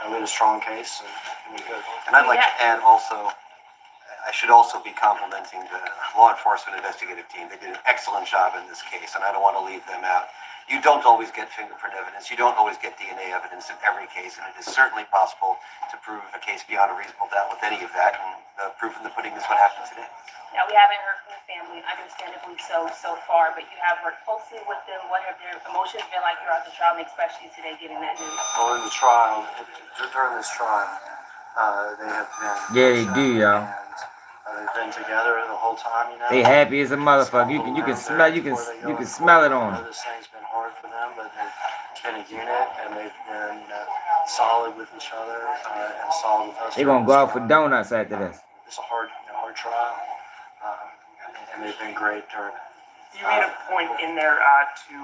We had a strong case, and we're good. And I'd like to add also, I should also be complimenting the law enforcement investigative team. They did an excellent job in this case, and I don't want to leave them out. You don't always get fingerprint evidence. You don't always get DNA evidence in every case, and it is certainly possible to prove a case beyond a reasonable doubt with any of that, and the proof in the pudding is what happened today. Now, we haven't heard from the family, understandably so far, but you have worked closely with them. What have their emotions been like throughout the trial, and especially today getting that news? Well, in the trial, during this trial, they have been... Yeah, they do, y'all. They've been together the whole time, you know. They happy as a motherfucker. You can smell it on them. This thing's been hard for them, but they've been a unit and they've been solid with each other and solid with us. They're gonna go out for donuts after this. It's a hard trial, and they've been great during it. You made a point in there to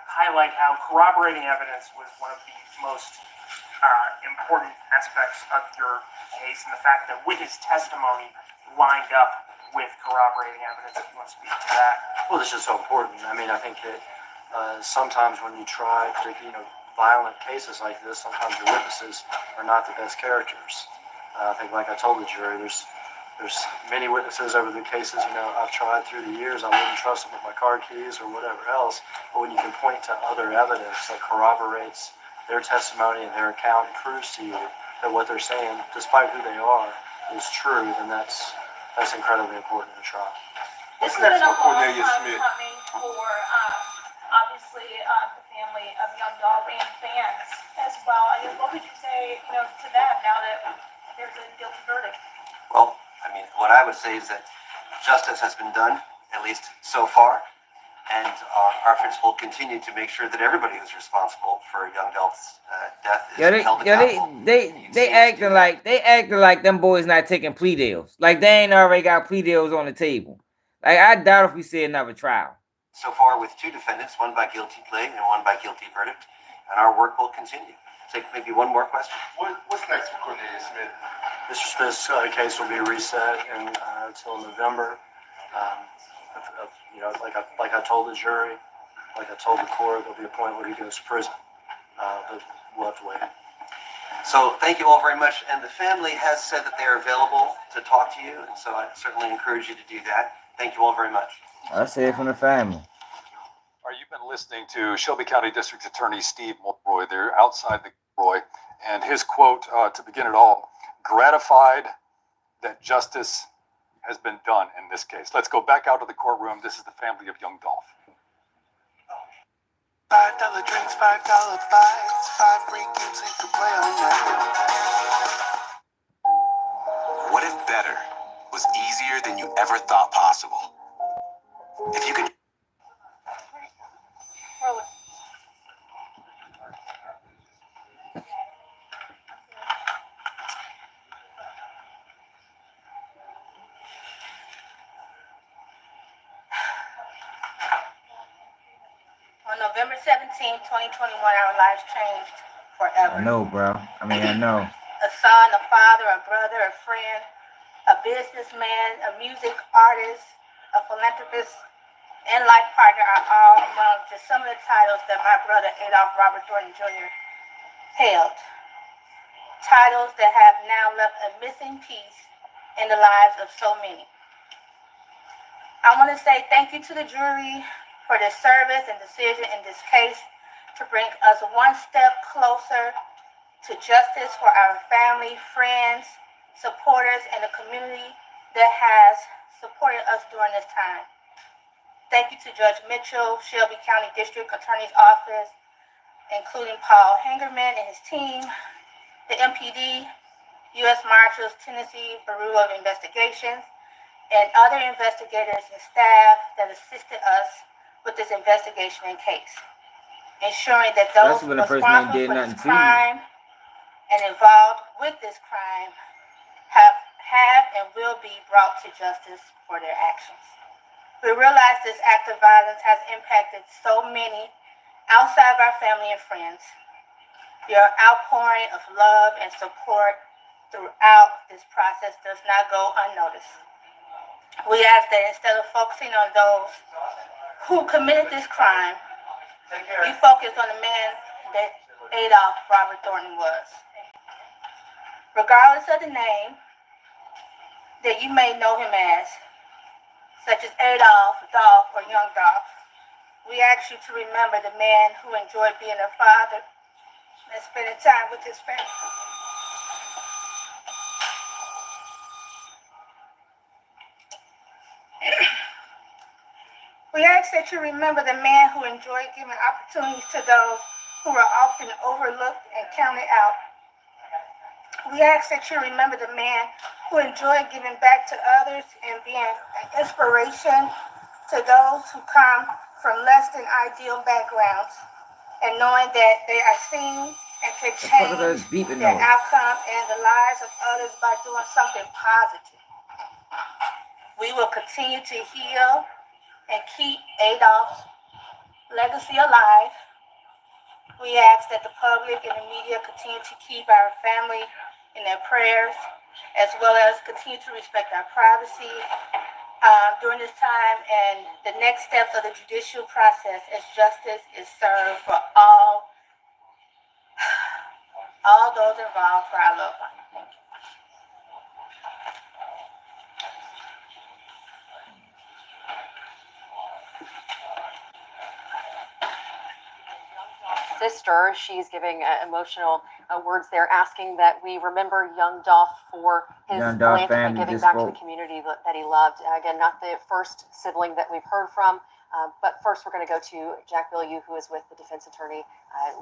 highlight how corroborating evidence was one of the most important aspects of your case, and the fact that witness testimony lined up with corroborating evidence. If you want to speak to that. Well, this is so important. I mean, I think that sometimes when you try, particularly, violent cases like this, sometimes the witnesses are not the best characters. I think, like I told the jury, there's many witnesses over the cases, I've tried through the years. I wouldn't trust them with my car keys or whatever else. But when you can point to other evidence that corroborates their testimony and their account and proves to you that what they're saying, despite who they are, is true, then that's incredibly important in a trial. What's next for Cornelius Smith? Coming for obviously the family of young Dolph and fans as well. I guess, what would you say, to them now that there's a guilty verdict? Well, I mean, what I would say is that justice has been done, at least so far, and our efforts will continue to make sure that everybody who's responsible for young Dolph's death is held accountable. They acting like them boys not taking plea deals. Like they ain't already got plea deals on the table. Like I doubt if we see another trial. So far with 2 defendants, one by guilty plea and one by guilty verdict, and our work will continue. Take maybe one more question. What's next for Cornelius Smith? Mr. Smith's case will be reset until November. Like I told the jury, like I told the court, there'll be a point where he goes to prison. But we'll have to wait. So thank you all very much. And the family has said that they are available to talk to you, and so I certainly encourage you to do that. Thank you all very much. I say it from the family. All right, you've been listening to Shelby County District Attorney Steve Mulroy. They're outside the Roy, and his quote to begin it all: gratified that justice has been done in this case. Let's go back out to the courtroom. This is the family of young Dolph. $5 drinks, $5 bites, 5 free games you can play all night. What if better was easier than you ever thought possible? If you could. On November 17, 2021, our lives changed forever. I know, bro. I know. A son, a father, a brother, a friend, a businessman, a music artist, a philanthropist, and life partner are all among just some of the titles that my brother Adolph Robert Thornton Jr. held. Titles that have now left a missing piece in the lives of so many. I want to say thank you to the jury for their service and decision in this case to bring us one step closer to justice for our family, friends, supporters, and the community that has supported us during this time. Thank you to Judge Mitchell, Shelby County District Attorney's Office, including Paul Hangerman and his team, the MPD, U.S. Marshals, Tennessee Bureau of Investigations, and other investigators and staff that assisted us with this investigation and case, ensuring that those responsible for this crime and involved with this crime have and will be brought to justice for their actions. We realize this act of violence has impacted so many outside of our family and friends. Your outpouring of love and support throughout this process does not go unnoticed. We ask that instead of focusing on those who committed this crime, you focus on the man that Adolph Robert Thornton was. Regardless of the name that you may know him as, such as Adolph, Dolph, or young Dolph, we ask you to remember the man who enjoyed being a father and spending time with his family. We ask that you remember the man who enjoyed giving opportunities to those who were often overlooked and counted out. We ask that you remember the man who enjoyed giving back to others and being an inspiration to those who come from less than ideal backgrounds, and knowing that they are seen and can change their outcome and the lives of others by doing something positive. We will continue to heal and keep Adolph's legacy alive. We ask that the public and the media continue to keep our family in their prayers, as well as continue to respect our privacy during this time and the next steps of the judicial process as justice is served for all all those involved for our loved ones. Thank you. Sister, she's giving emotional words there, asking that we remember young Dolph for his Young Dolph philanthropy, family giving just back to spoke. the community that he loved. Again, not the first sibling that we've heard from, but first we're going to go to Jack Bilyeu, who is with the defense attorney,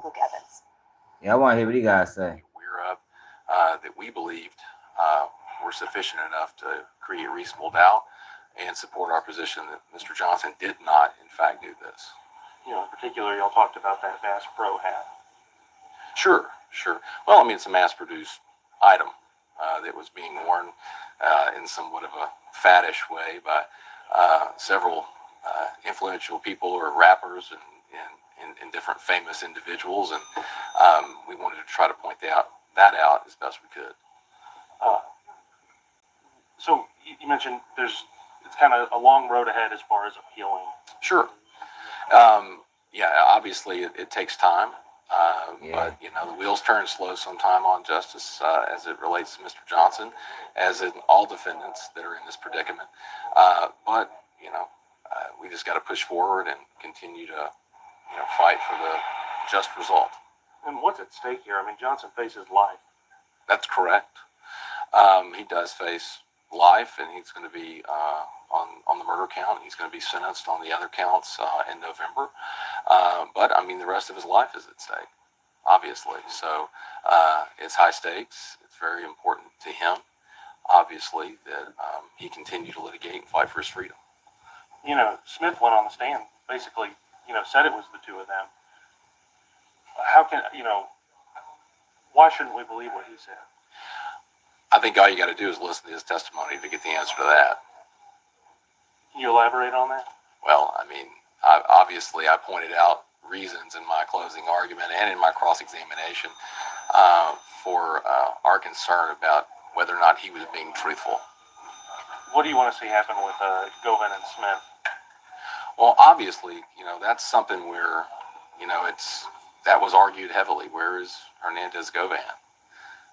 Luke Evans. Yeah, I want to hear what you guys say. We're up that we believed were sufficient enough to create reasonable doubt and support our position that Mr. Johnson did not, in fact, do this. You know, in particular, y'all talked about that Bass Pro hat. Sure. Well, I mean, it's a mass-produced item that was being worn in somewhat of a faddish way by several influential people or rappers and different famous individuals, and we wanted to try to point that out as best we could. So you mentioned it's kind of a long road ahead as far as appealing. Sure. Yeah, obviously it takes time, but you know, the wheels turn slow sometime on justice as it relates to Mr. Johnson, as in all defendants that are in this predicament. But you know, we just got to push forward and continue to fight for the just result. And what's at stake here? I mean, Johnson faces life. That's correct. He does face life, and he's going to be on the murder count. He's going to be sentenced on the other counts in November. But I mean, the rest of his life is at stake, obviously. So it's high stakes. It's very important to him, obviously, that he continue to litigate and fight for his freedom. You know, Smith went on the stand, basically, said it was the two of them. How can, why shouldn't we believe what he said? I think all you got to do is listen to his testimony to get the answer to that. Can you elaborate on that? Well, I mean, obviously I pointed out reasons in my closing argument and in my cross-examination for our concern about whether or not he was being truthful. What do you want to see happen with Govan and Smith? Well, obviously, that's something where, that was argued heavily. Where is Hernandez Govan?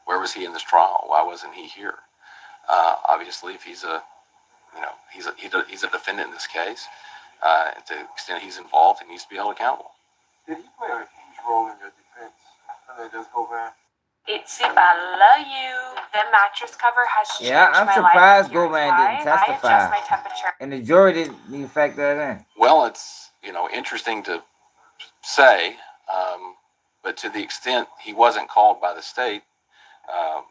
Where was he in this trial? Why wasn't he here? Obviously, if he's a defendant in this case, and to the extent he's involved, he needs to be held accountable. Did he play a huge role in your defense? Hernandez Govan? It's Isabella. The mattress cover has changed I'm my surprised life. Here's Govan why. didn't I testify. adjust my temperature. And the jury didn't even factor that in. Well, it's, interesting to say, but to the extent he wasn't called by the state,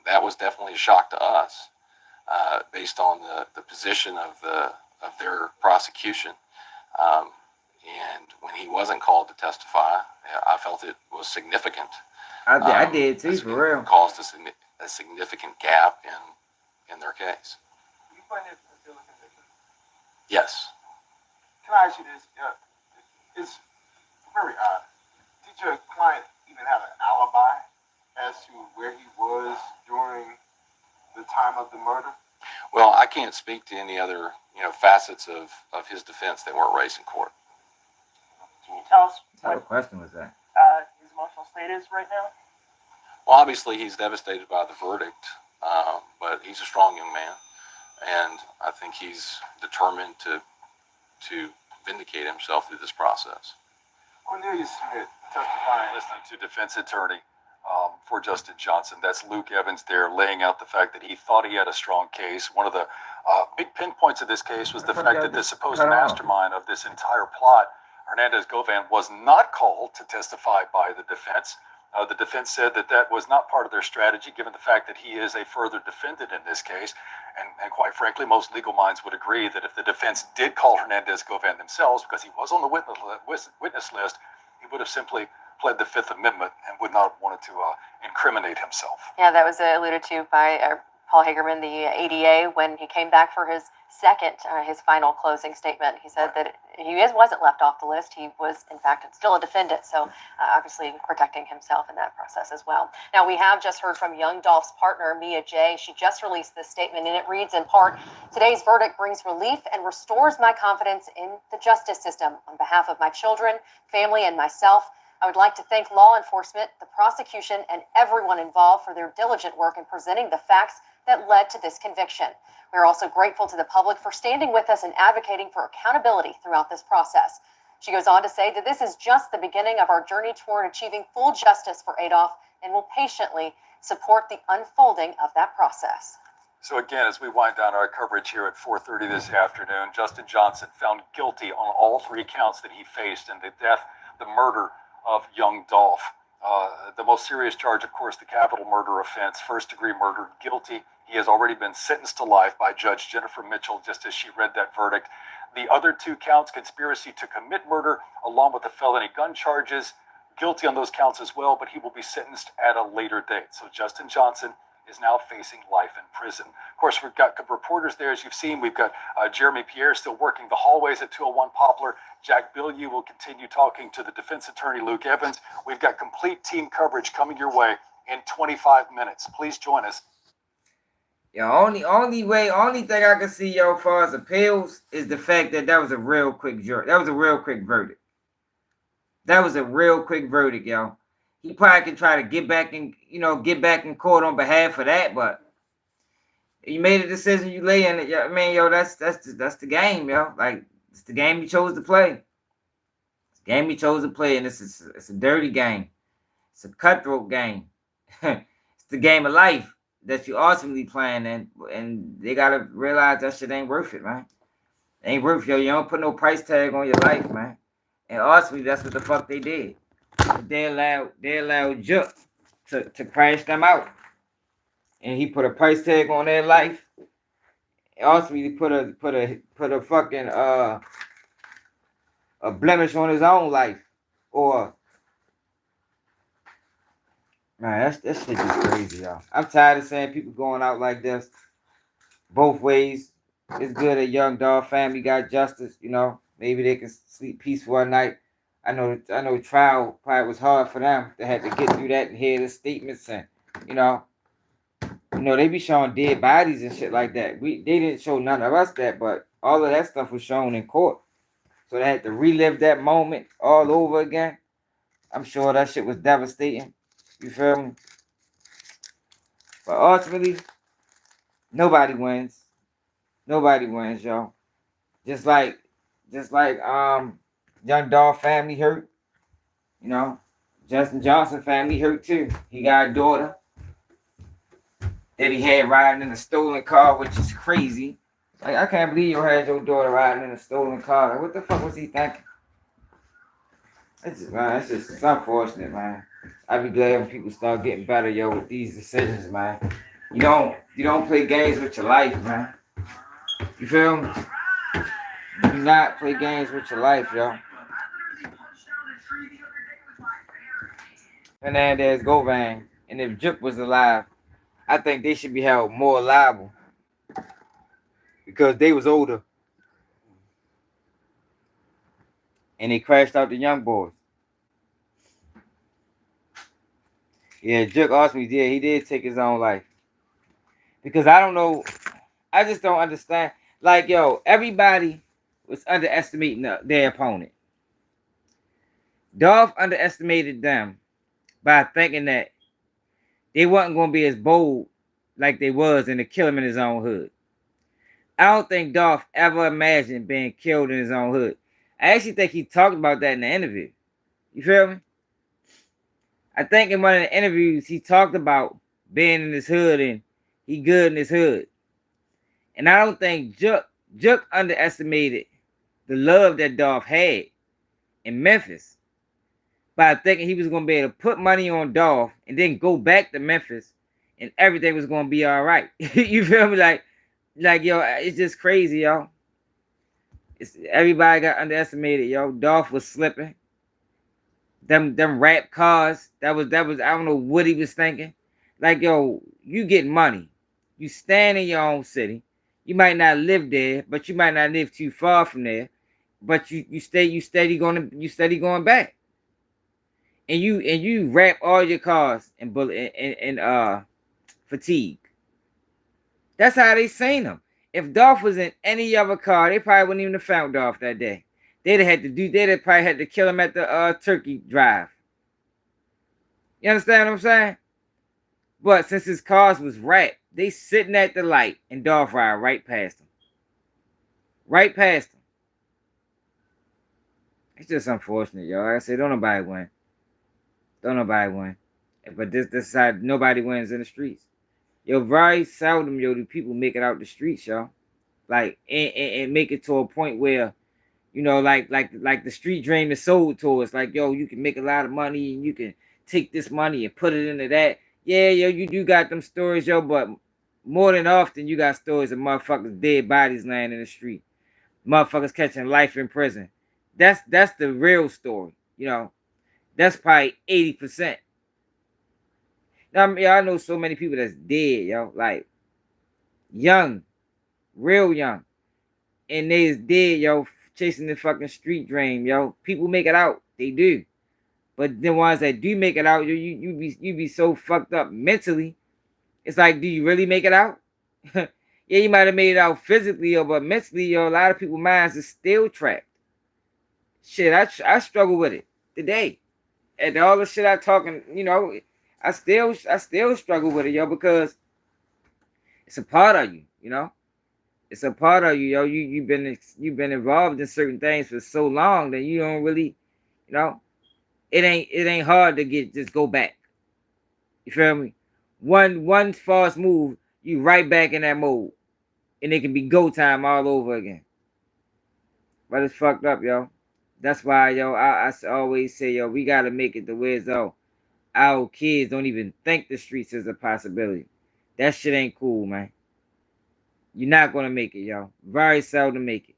that was definitely a shock to us, based on the position of their prosecution. And when he wasn't called to testify, I felt it was significant. I did too, for real. Caused a significant gap in their case. You find it still a conviction? Yes. Can I ask you this? It's very odd. Did your client even have an alibi as to where he was during the time of the murder? Well, I can't speak to any other, facets of his defense that weren't raised in court. Can you tell us What question was that? his emotional state is right now? Well, obviously he's devastated by the verdict, but he's a strong young man, and I think he's determined to vindicate himself through this process. Cornelius Smith testifying. Listening to defense attorney for Justin Johnson. That's Luke Evans there, laying out the fact that he thought he had a strong case. One of the big pinpoints of this case was the fact that the supposed mastermind of this entire plot, Hernandez Govan, was not called to testify by the defense. The defense said that was not part of their strategy, given the fact that he is a further defendant in this case. And quite frankly, most legal minds would agree that if the defense did call Hernandez Govan themselves, because he was on the witness list, he would have simply pled the Fifth Amendment and would not have wanted to incriminate himself. Yeah, that was alluded to by Paul Hagerman, the ADA, when he came back for his his final closing statement. He said that he wasn't left off the list. He was, in fact, still a defendant. So obviously protecting himself in that process as well. Now, we have just heard from young Dolph's partner, Mia J. She just released this statement, and it reads in part, "Today's verdict brings relief and restores my confidence in the justice system. On behalf of my children, family, and myself, I would like to thank law enforcement, the prosecution, and everyone involved for their diligent work in presenting the facts that led to this conviction. We are also grateful to the public for standing with us and advocating for accountability throughout this process. She goes on to say that this is just the beginning of our journey toward achieving full justice for Adolph and will patiently support the unfolding of that process. So again, as we wind down our coverage here at 4:30 this afternoon, Justin Johnson found guilty on all 3 counts that he faced in the death, the murder of young Dolph. The most serious charge, of course, the capital murder offense, first-degree murder, guilty. He has already been sentenced to life by Judge Jennifer Mitchell, just as she read that verdict. The other 2 counts, conspiracy to commit murder, along with the felony gun charges, guilty on those counts as well, but he will be sentenced at a later date. So Justin Johnson is now facing life in prison. Of course, we've got reporters there, as you've seen. We've got Jeremy Pierre still working the hallways at 201 Poplar. Jack Bilyeu will continue talking to the defense attorney, Luke Evans. We've got complete team coverage coming your way in 25 minutes. Please join us. Yeah, only thing I can see, yo, as far as appeals is the fact that was a real quick jury. That was a real quick verdict. That was a real quick verdict, yo. He probably can try to get back in court on behalf of that, but you made a decision, you lay in it. I mean, yo, that's the game, yo. Like, it's the game you chose to play. It's the game you chose to play, and it's a dirty game. It's a cutthroat game. It's the game of life that you ultimately playing in, and they gotta realize that shit ain't worth it, man. It ain't worth it, yo. You don't put no price tag on your life, man. And ultimately, that's what the fuck they did. They allowed Juck to crash them out, and he put a price tag on their life. Ultimately, put a fucking a blemish on his own life, or man, that shit just crazy, y'all. I'm tired of seeing people going out like this, both ways. It's good a young Dolph family got justice, you know. Maybe they can sleep peaceful at night. I know trial probably was hard for them. They had to get through that and hear the statements, and you know they be showing dead bodies and shit like that. They didn't show none of us that, but all of that stuff was shown in court. So they had to relive that moment all over again. I'm sure that shit was devastating. You feel me? But ultimately, nobody wins. Nobody wins, y'all. Just like young Dolph family hurt. You know, Justin Johnson family hurt too. He got a daughter that he had riding in a stolen car, which is crazy. Like, I can't believe you had your daughter riding in a stolen car. Like, what the fuck was he thinking? It's just unfortunate, man. I'd be glad when people start getting better, yo, with these decisions, man. You don't play games with your life, man. You feel me? You do not play games with your life, yo. Hernandez Govan, and if Juke was alive, I think they should be held more liable because they was older and they crashed out the young boys. Yeah, Juke asked me, yeah, he did take his own life because I don't know, I just don't understand. Like, yo, everybody was underestimating their opponent. Dolph underestimated them by thinking that they wasn't going to be as bold like they was and to kill him in his own hood. I don't think Dolph ever imagined being killed in his own hood. I actually think he talked about that in the interview. You feel me? I think in one of the interviews he talked about being in his hood and he good in his hood. And I don't think Juke underestimated the love that Dolph had in Memphis by thinking he was going to be able to put money on Dolph and then go back to Memphis and everything was going to be all right. You feel me? Like, yo, it's just crazy, yo. Everybody got underestimated, yo. Dolph was slipping. Them rap cars, that was, I don't know what he was thinking. Like, yo, you get money. You stand in your own city. You might not live there, but you might not live too far from there. But you steady going back. And you wrap all your cars in bullet and fatigue. That's how they seen him. If Dolph was in any other car, they probably wouldn't even have found Dolph that day. They'd have probably had to kill him at the turkey drive. You understand what I'm saying? But since his cars was wrapped, they sitting at the light and Dolph ride right past him. Right past him. It's just unfortunate, y'all. Like I said, don't nobody win. Don't nobody win. But this side, nobody wins in the streets. Yo, very seldom, yo, do people make it out the streets, y'all. Like, and make it to a point where, you know, like the street dream is sold to us. Like, yo, you can make a lot of money and you can take this money and put it into that. Yeah, yo, you do got them stories, yo, but more than often, you got stories of motherfuckers dead bodies laying in the street. Motherfuckers catching life in prison. That's the real story, you know. That's probably 80%. Now, I mean, I know so many people that's dead, yo, like young, real young, and they is dead, yo, chasing the fucking street dream, yo. People make it out, they do, but the ones that do make it out, you be so fucked up mentally. It's like, do you really make it out? Yeah, you might have made it out physically, yo, but mentally, yo, a lot of people's minds is still trapped. Shit, I struggle with it today. And all the shit I talking, you know, I still struggle with it, yo, because it's a part of you, you know. It's a part of you, yo. You've been involved in certain things for so long that you don't really, you know, it ain't hard to just go back. You feel me? One false move, you right back in that mode, and it can be go time all over again. But it's fucked up, yo. That's why, yo, I always say, yo, we gotta make it the way though. Our kids don't even think the streets is a possibility. That shit ain't cool, man. You're not gonna make it, yo. Very seldom make it.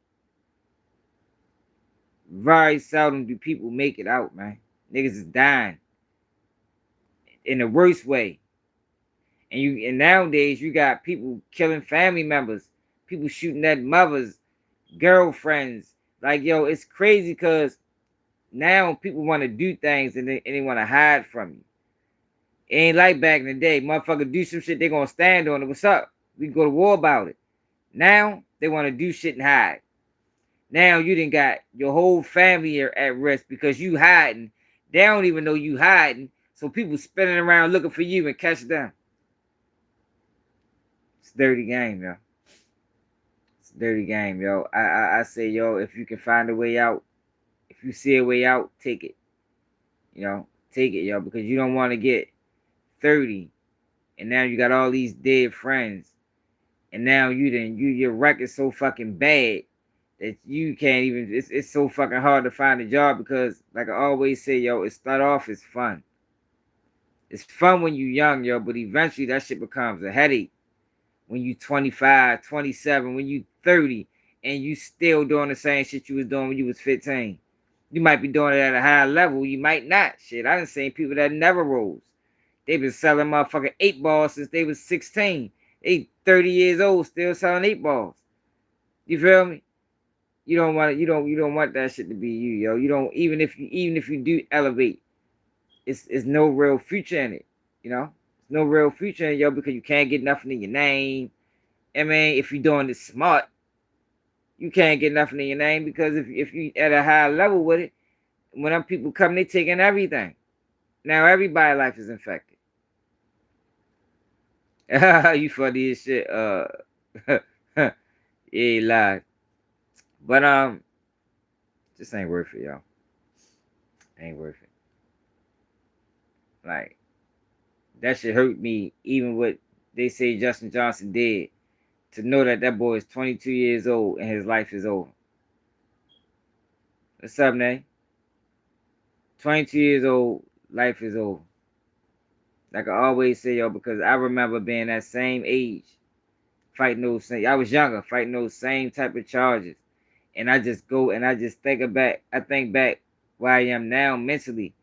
Very seldom do people make it out, man. Niggas is dying in the worst way. And nowadays you got people killing family members, people shooting at mothers, girlfriends. Like, yo, it's crazy because now people want to do things and they want to hide from you. It ain't like back in the day. Motherfucker do some shit, they gonna stand on it. What's up? We can go to war about it. Now they want to do shit and hide. Now you done got your whole family at risk because you hiding. They don't even know you hiding. So people spinning around looking for you and catch them. It's a dirty game, yo. It's a dirty game, yo. I say, yo, if you can find a way out, if you see a way out, take it. You know, take it, yo, because you don't want to get 30 and now you got all these dead friends. And now your record's so fucking bad that you can't even, it's so fucking hard to find a job because, like I always say, yo, it start off as fun. It's fun when you young, yo, but eventually that shit becomes a headache. When you 25, 27, when you 30, and you still doing the same shit you was doing when you was 15. You might be doing it at a higher level, you might not. Shit, I done seen people that never rose. They been selling motherfucking 8 balls since they was 16. They 30 years old still selling 8 balls. You feel me? You don't want that shit to be you, yo. You don't, even if you do elevate, it's no real future in it, you know? There's no real future in it, yo, because you can't get nothing in your name. I mean, if you're doing this smart, you can't get nothing in your name because if you at a high level with it, when them people come, they taking everything. Now everybody's life is infected. You funny as shit. Yeah, lie. But just ain't worth it, y'all. Ain't worth it. Like, that shit hurt me, even what they say Justin Johnson did, to know that that boy is 22 years old and his life is over. What's up, Nay? 22 years old, life is over. Like I always say, yo, because I remember being that same age, fighting those same, I was younger, fighting those same type of charges. And I just go and I just think back where I am now mentally,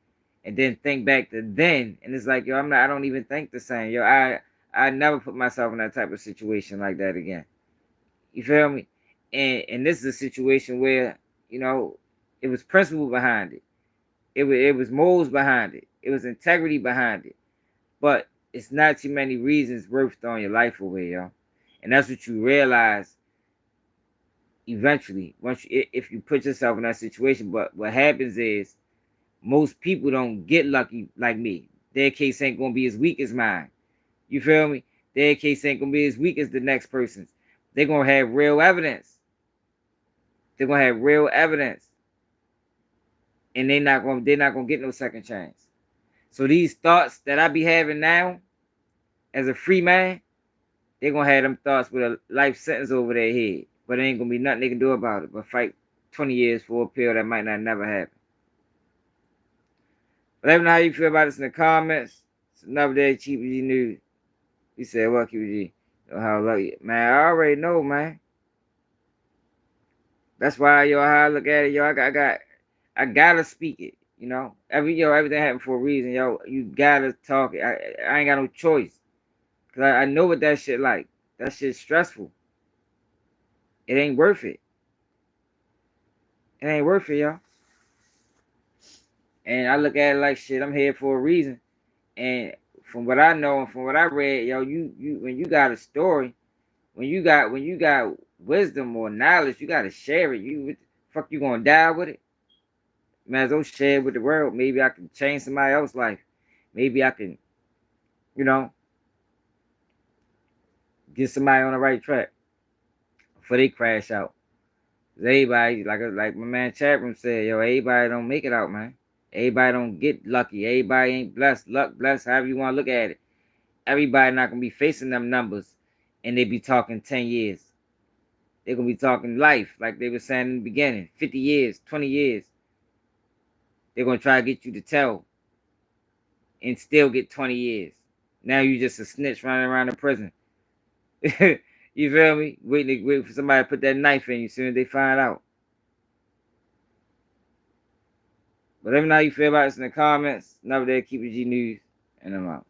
and then think back to then, and it's like, yo, I don't even think the same. Yo, I never put myself in that type of situation like that again. You feel me? And this is a situation where, you know, it was principle behind it. It was morals behind it. It was integrity behind it. But it's not too many reasons worth throwing your life away, yo. And that's what you realize eventually, if you put yourself in that situation. But what happens is most people don't get lucky like me. Their case ain't gonna be as weak as mine. You feel me? Their case ain't gonna be as weak as the next person's. They're gonna have real evidence. They're gonna have real evidence. And they're not gonna get no second chance. So these thoughts that I be having now, as a free man, they're gonna have them thoughts with a life sentence over their head. But there ain't gonna be nothing they can do about it but fight 20 years for a pill that might not never happen. But let me know how you feel about this in the comments. It's another day of Cheap G News. He said, what, QG? Know how I love you. Man, I already know, man. That's why, yo, how I look at it, yo, I gotta speak it, you know. Everything happened for a reason, yo. You gotta talk it. I ain't got no choice. Cause I know what that shit like. That shit's stressful. It ain't worth it. It ain't worth it, y'all. And I look at it like shit, I'm here for a reason. And from what I know and from what I read, yo, you when you got a story, when you got wisdom or knowledge, you gotta share it. What the fuck you gonna die with it? Man, as well share it with the world. Maybe I can change somebody else's life. Maybe I can, you know, get somebody on the right track before they crash out. Everybody, like my man Chatroom said, yo, everybody don't make it out, man. Everybody don't get lucky. Everybody ain't blessed. Luck, blessed, however you want to look at it. Everybody not going to be facing them numbers and they be talking 10 years. They're going to be talking life, like they were saying in the beginning. 50 years, 20 years. They're going to try to get you to tell and still get 20 years. Now you just a snitch running around the prison. You feel me? Wait for somebody to put that knife in you as soon as they find out. But let me know how you feel about this in the comments. Another day, keep it G News, and I'm out.